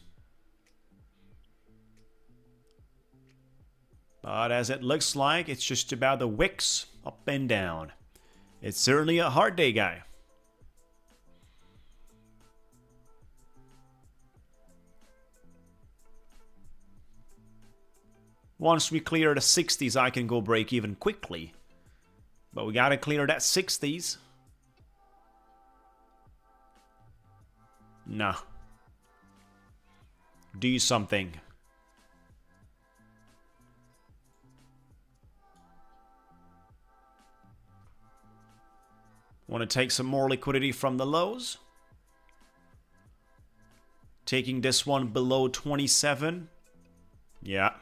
But as it looks like, it's just about the wicks up and down. It's certainly a hard day, guy. Once we clear the 60s, I can go break even quickly. But we gotta clear that 60s. Nah. Do something. Want to take some more liquidity from the lows. Taking this one below 27. Yeah.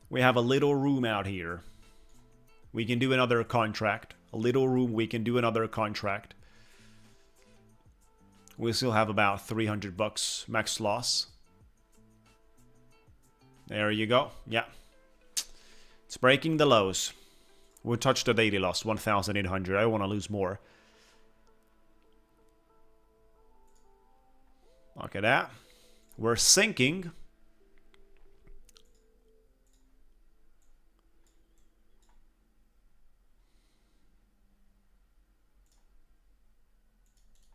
We have a little room out here. We can do another contract. A little room, we can do another contract. We still have about 300 bucks max loss. There you go. Yeah. It's breaking the lows. We'll touch the daily loss, 1,800. I want to lose more. Look at that. We're sinking.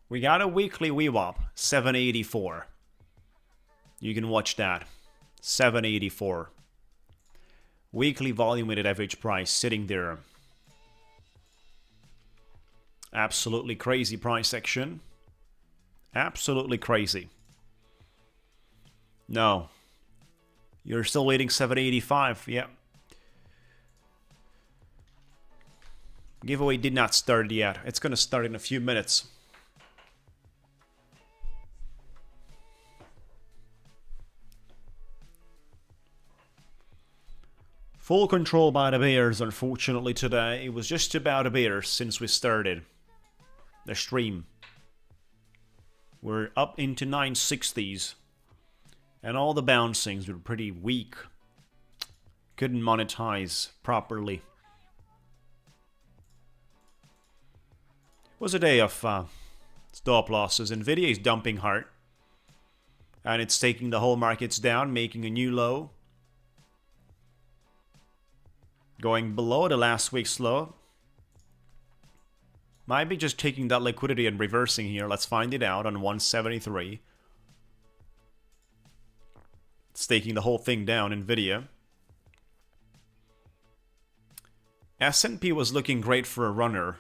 We got a weekly VWAP, 784. You can watch that. 784. Weekly volume weighted average price sitting there. Absolutely crazy price action. Absolutely crazy. No. You're still waiting 785. Yeah. Giveaway did not start yet. It's going to start in a few minutes. Full control by the bears, unfortunately, today. It was just about the bears since we started the stream. We're up into 960s. And all the bouncings were pretty weak. Couldn't monetize properly. It was a day of stop losses. Nvidia is dumping hard. And it's taking the whole markets down, making a new low. Going below the last week's low. Might be just taking that liquidity and reversing here. Let's find it out on 173. It's taking the whole thing down, Nvidia. S&P was looking great for a runner.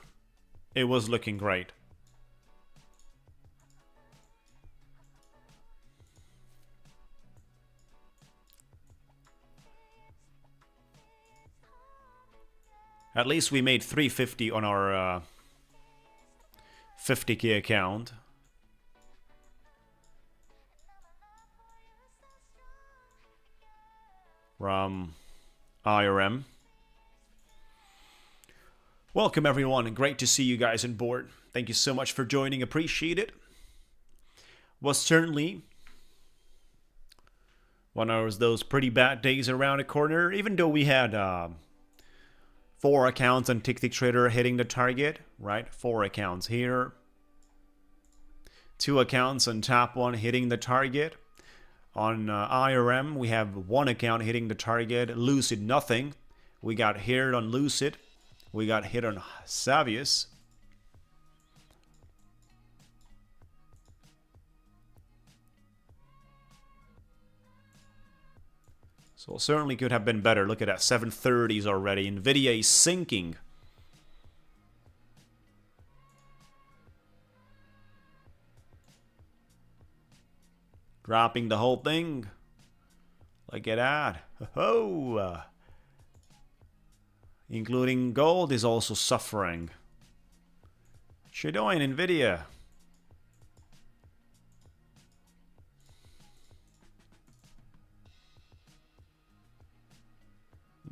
It was looking great. At least we made 350 on our 50k account. From IRM. Welcome everyone, and great to see you guys on board. Thank you so much for joining, appreciate it. Was certainly one of those pretty bad days around the corner, even though we had 4 accounts on Ticktick Trader hitting the target, right? 4 accounts here. 2 accounts on top one hitting the target. On IRM, we have 1 account hitting the target. Lucid, nothing. We got hit on Lucid. We got hit on Savius. So certainly could have been better. Look at that, 730s already. Nvidia is sinking. Dropping the whole thing. Look at that. Oh, including gold is also suffering. What you doing, Nvidia?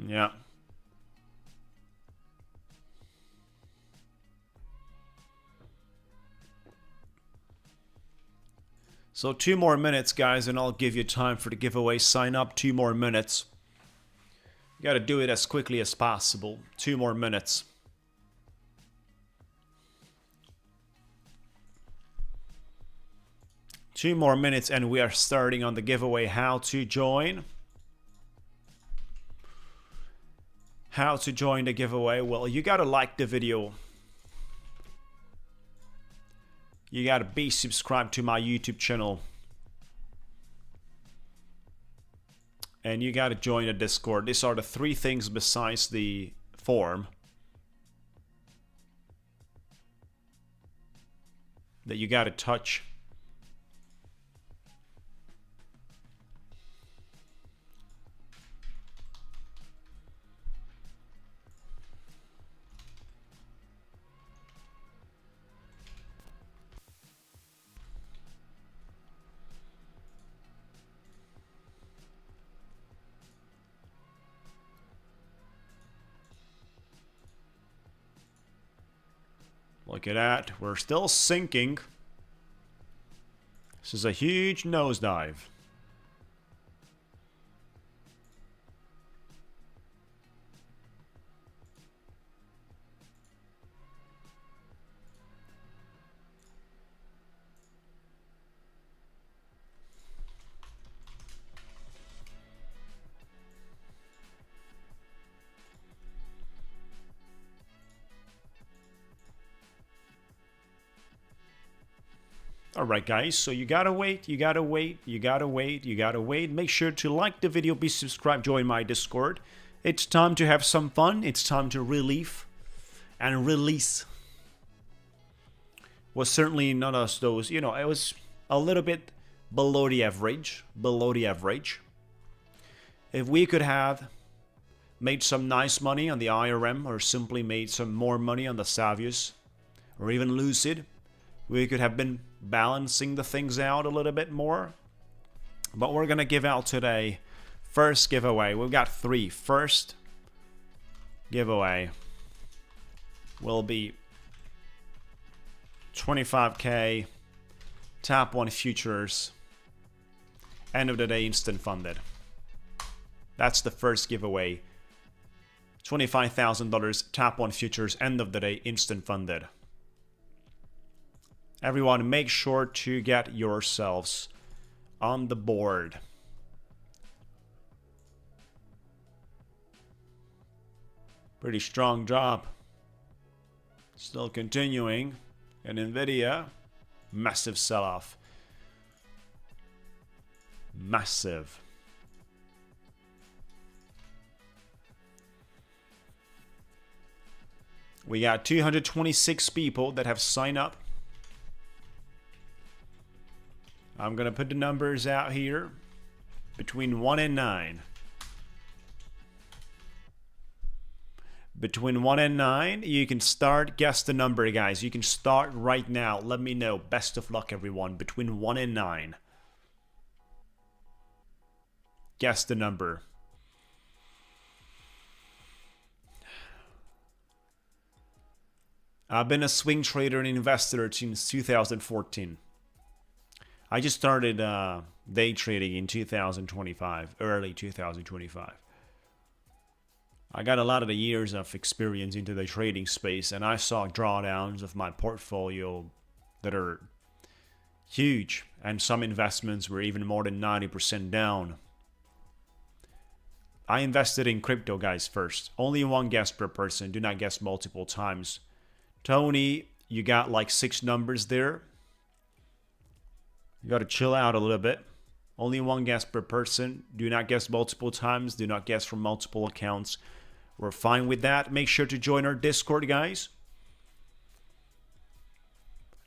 Yeah. So 2 more minutes, guys, and I'll give you time for the giveaway. Sign up, 2 more minutes. You gotta do it as quickly as possible. 2 more minutes. Two more minutes and we are starting on the giveaway. How to join. How to join the giveaway. Well, you gotta like the video. You gotta be subscribed to my YouTube channel. And you gotta join the Discord. These are the 3 things besides the form that you gotta touch. Look at that. We're still sinking. This is a huge nosedive. Alright guys, so you gotta wait, you gotta wait, you gotta wait, you gotta wait. Make sure to like the video, be subscribed, join my Discord. It's time to have some fun, it's time to relieve and release. Was certainly none of those, you know, it was a little bit below the average, If we could have made some nice money on the IRM or simply made some more money on the Savius or even Lucid, we could have been balancing the things out a little bit more. But we're gonna give out today. First giveaway. We've got 3. First giveaway will be 25k top 1 futures. End of the day instant funded. That's the first giveaway. $25,000 top 1 futures, end of the day instant funded. Everyone, make sure to get yourselves on the board. Pretty strong drop. Still continuing. And Nvidia, massive sell-off. Massive. We got 226 people that have signed up. I'm going to put the numbers out here between 1 and 9. Between 1 and 9, you can start. Guess the number, guys. You can start right now. Let me know. Best of luck, everyone. Between 1 and 9. Guess the number. I've been a swing trader and investor since 2014. I just started day trading in 2025, early 2025. I got a lot of the years of experience into the trading space, and I saw drawdowns of my portfolio that are huge, and some investments were even more than 90% down. I invested in crypto, guys, first. Only 1 guess per person. Do not guess multiple times. Tony, you got like 6 numbers there. You got to chill out a little bit. Only 1 guess per person. Do not guess multiple times. Do not guess from multiple accounts. We're fine with that. Make sure to join our Discord, guys.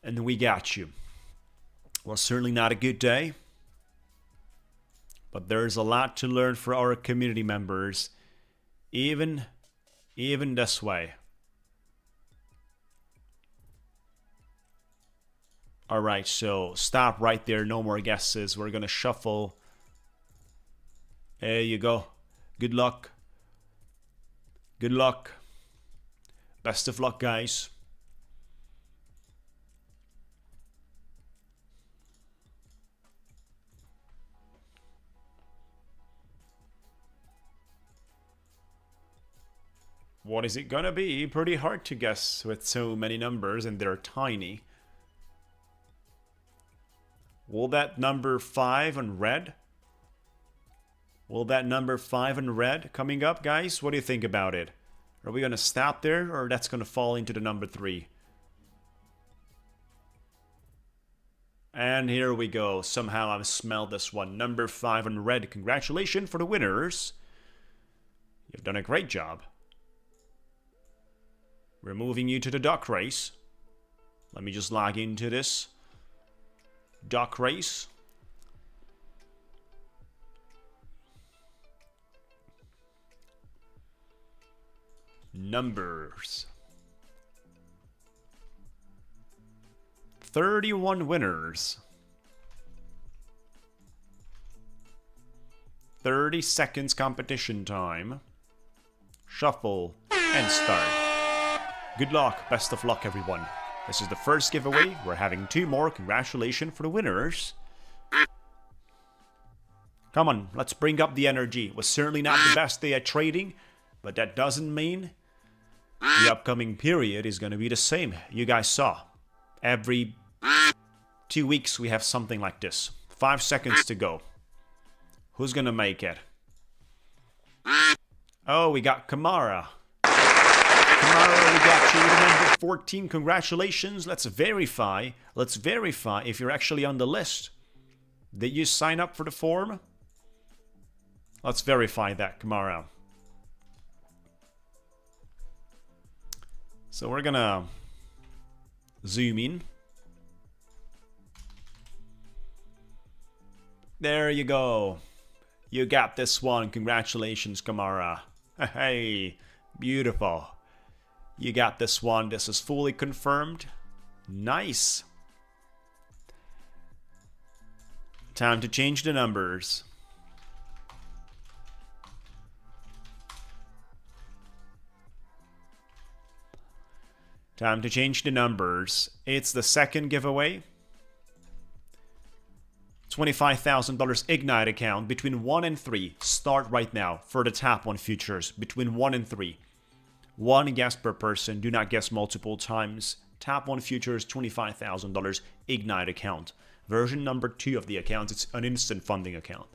And we got you. Well, certainly not a good day. But there's a lot to learn for our community members. Even this way. Alright, so stop right there. No more guesses. We're going to shuffle. There you go. Good luck. Good luck. Best of luck, guys. What is it gonna be? Pretty hard to guess with so many numbers and they're tiny. Will that number 5 on red? Will that number 5 on red coming up, guys? What do you think about it? Are we gonna stop there or that's gonna fall into the number 3? And here we go. Somehow I've smelled this one. Number 5 on red. Congratulations for the winners. You've done a great job. We're moving you to the duck race. Let me just log into this duck race. Numbers. 31 winners. 30 seconds competition time. Shuffle and start. Good luck, best of luck everyone. This is the first giveaway. We're having 2 more. Congratulations for the winners. Come on, let's bring up the energy. It was certainly not the best day at trading, but that doesn't mean the upcoming period is going to be the same. You guys saw. Every 2 weeks we have something like this. 5 seconds to go. Who's going to make it? Oh, we got Kamara. Kamara, we got you to number 14. Congratulations. Let's verify. Let's verify if you're actually on the list. Did you sign up for the form? Let's verify that, Kamara. So we're gonna zoom in. There you go. You got this one. Congratulations, Kamara. Hey, beautiful. You got this one. This is fully confirmed. Nice. Time to change the numbers. Time to change the numbers. It's the second giveaway. $25,000 Ignite account between 1 and 3. Start right now for the Tap 1 futures between 1 and 3. 1 guess per person. Do not guess multiple times. Tap 1 futures, $25,000 Ignite account. Version number 2 of the account. It's an instant funding account.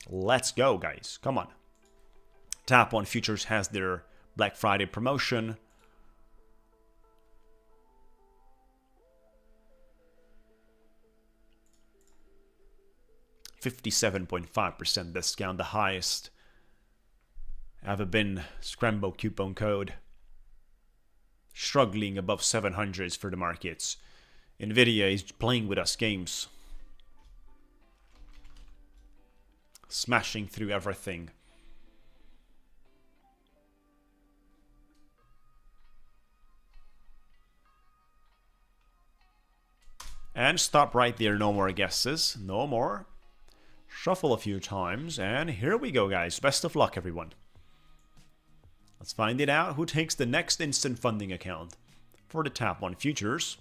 Let's go, guys. Come on. Tap 1 futures has their Black Friday promotion. $57.5% discount, the highest ever been. Scramble coupon code. Struggling above 700s for the markets. Nvidia is playing with us games. Smashing through everything. And stop right there, no more guesses, no more. Shuffle a few times, and here we go, guys. Best of luck, everyone. Let's find it out. Who takes the next instant funding account for the Tap 1 futures?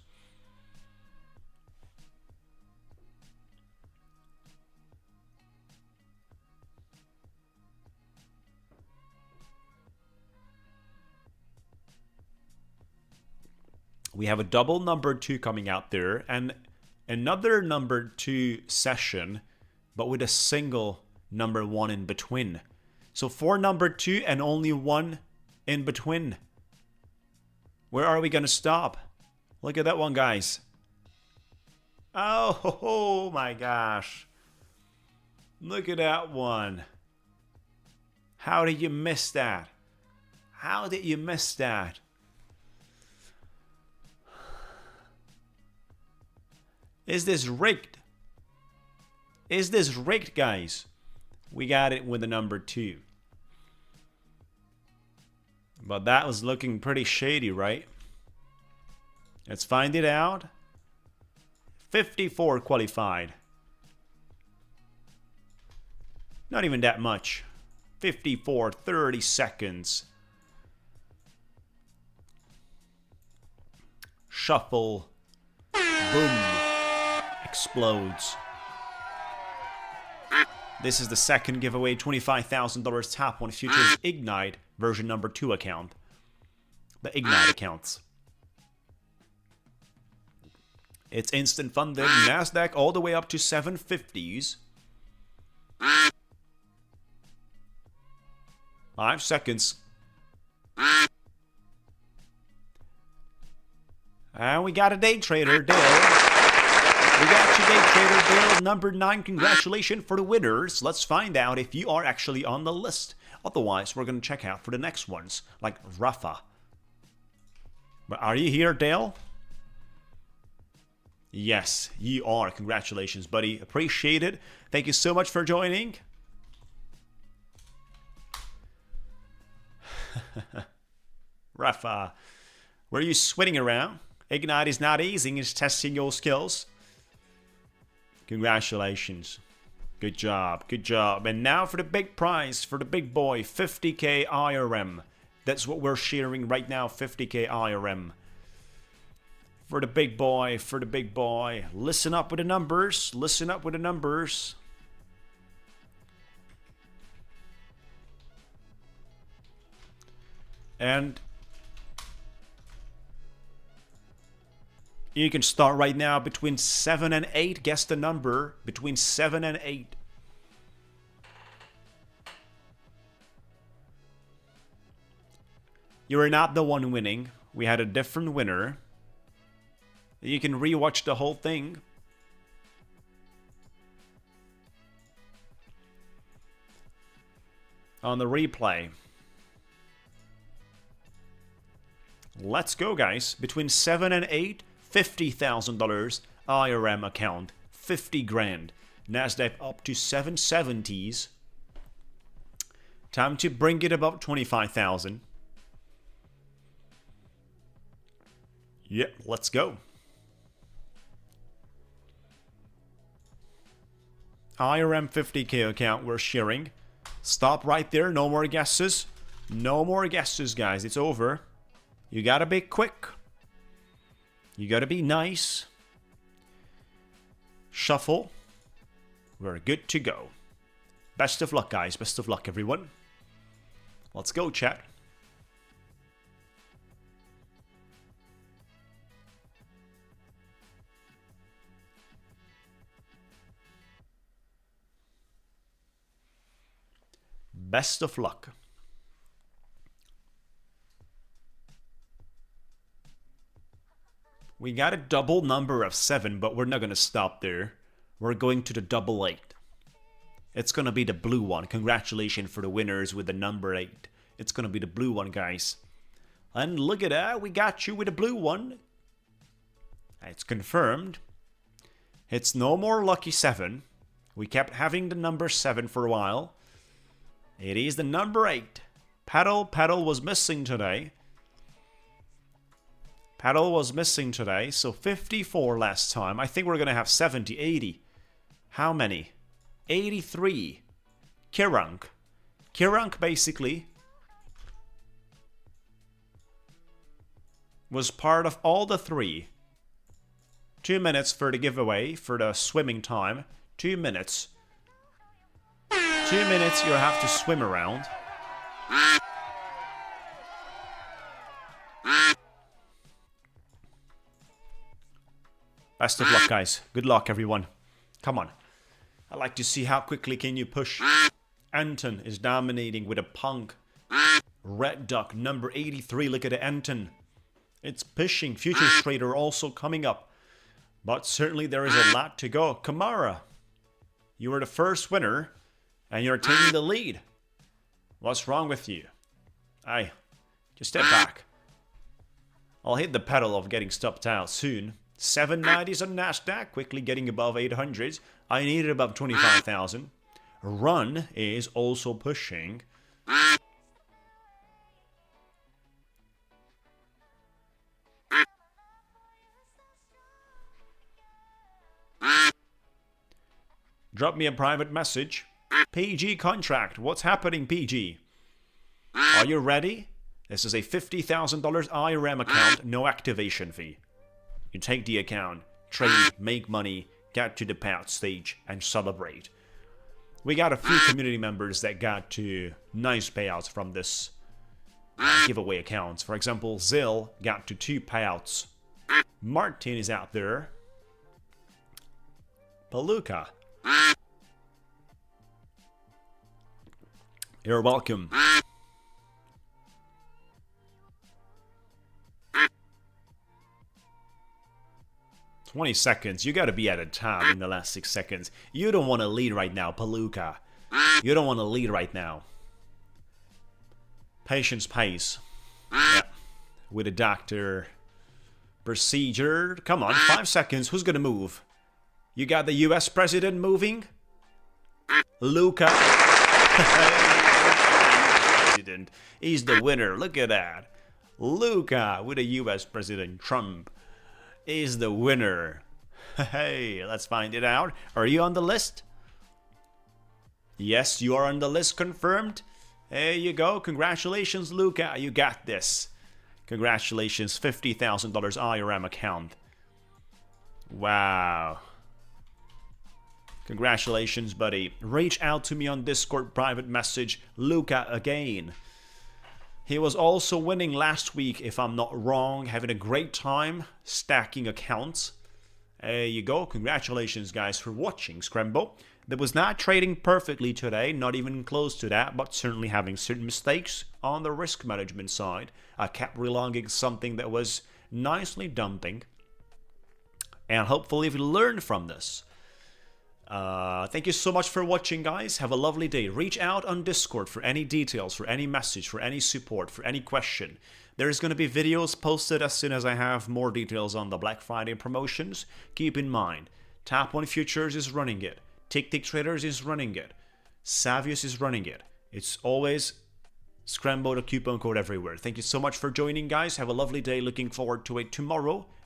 We have a double number 2 coming out there, and another number 2 session, but with a single number 1 in between. So 4 number 2 and only 1 in between. Where are we going to stop? Look at that one, guys. Oh my gosh. Look at that one. How did you miss that? How did you miss that? Is this rigged? Is this rigged, guys? We got it with the number 2. But that was looking pretty shady, right? Let's find it out. 54 qualified. Not even that much. 54, 30 seconds. Shuffle. Boom. Explodes. This is the second giveaway, $25,000 tap on futures Ignite version number 2 account. The Ignite accounts. It's instant funded. Nasdaq all the way up to 750s. 5 seconds. And we got a day trader, Dale. We got you, day trader Dale, number 9. Congratulations for the winners. Let's find out if you are actually on the list. Otherwise, we're going to check out for the next ones, like Rafa. But are you here, Dale? Yes, you are. Congratulations, buddy. Appreciate it. Thank you so much for joining. Rafa, were you sweating around? Ignite is not easy. It's testing your skills. Congratulations. Good job. Good job. And now for the big prize, for the big boy, 50k IRM. That's what we're sharing right now, 50k IRM. For the big boy, for the big boy. Listen up with the numbers. Listen up with the numbers. And you can start right now between 7 and 8. Guess the number. Between 7 and 8. You are not the one winning. We had a different winner. You can rewatch the whole thing. On the replay. Let's go, guys. Between 7 and 8, $50,000 IRM account. 50 grand. Nasdaq up to 770s. Time to bring it above 25,000. Yep, let's go. IRM 50k account we're sharing. Stop right there. No more guesses. No more guesses, guys. It's over. You gotta be quick. You gotta be nice. Shuffle. We're good to go. Best of luck, guys. Best of luck, everyone. Let's go, chat. Best of luck. We got a double number of 7, but we're not going to stop there. We're going to the double 8. It's going to be the blue one. Congratulations for the winners with the number 8. It's going to be the blue one, guys. And look at that. We got you with the blue one. It's confirmed. It's no more lucky 7. We kept having the number 7 for a while. It is the number 8. Paddle was missing today. Paddle was missing today, so 54 last time. I think we're going to have 70, 80. How many? 83. Kirunk. Kirunk basically was part of all the 3. 2 minutes for the giveaway, for the swimming time. 2 minutes. 2 minutes you have to swim around. Best of luck, guys. Good luck, everyone. Come on. I like to see how quickly can you push. Anton is dominating with a punk. Red Duck, number 83. Look at the Anton. It's pushing. Futures Trader also coming up. But certainly there is a lot to go. Kamara, you were the first winner. And you're taking the lead. What's wrong with you? Aye, just step back. I'll hit the pedal of getting stopped out soon. 790s on Nasdaq, quickly getting above 800s. I need it above 25,000. Run is also pushing. Drop me a private message. PG contract. What's happening, PG? Are you ready? This is a $50,000 IRM account, no activation fee. You take the account, trade, make money, get to the payout stage, and celebrate. We got a few community members that got to nice payouts from this giveaway accounts. For example, Zill got to 2 payouts. Martin is out there. Paluca. You're welcome. $20. You gotta be at a time in the last 6 seconds. You don't want to lead right now, Paluca. You don't want to lead right now. Patience pays. Yeah. With a doctor. Procedure. Come on, 5 seconds. Who's gonna move? You got the US president moving? Luca. President. He's the winner. Look at that. Luca with the US president Trump is the winner. Hey, let's find it out. Are you on the list? Yes, you are on the list, confirmed. There you go. Congratulations, Luca. You got this. Congratulations, $50,000 IRM account. Wow. Congratulations, buddy. Reach out to me on Discord private message, Luca again. He was also winning last week, if I'm not wrong, having a great time stacking accounts. There you go. Congratulations, guys, for watching Scramble. That was not trading perfectly today, not even close to that, but certainly having certain mistakes on the risk management side. I kept relonging something that was nicely dumping. And hopefully we learned from this. Thank you so much for watching, guys. Have a lovely day. Reach out on Discord for any details, for any message, for any support, for any question. There's going to be videos posted as soon as I have more details on the Black Friday promotions. Keep in mind, Tap 1 Futures is running it. Ticktick Traders is running it. Savius is running it. It's always Scramble the coupon code everywhere. Thank you so much for joining, guys. Have a lovely day. Looking forward to it tomorrow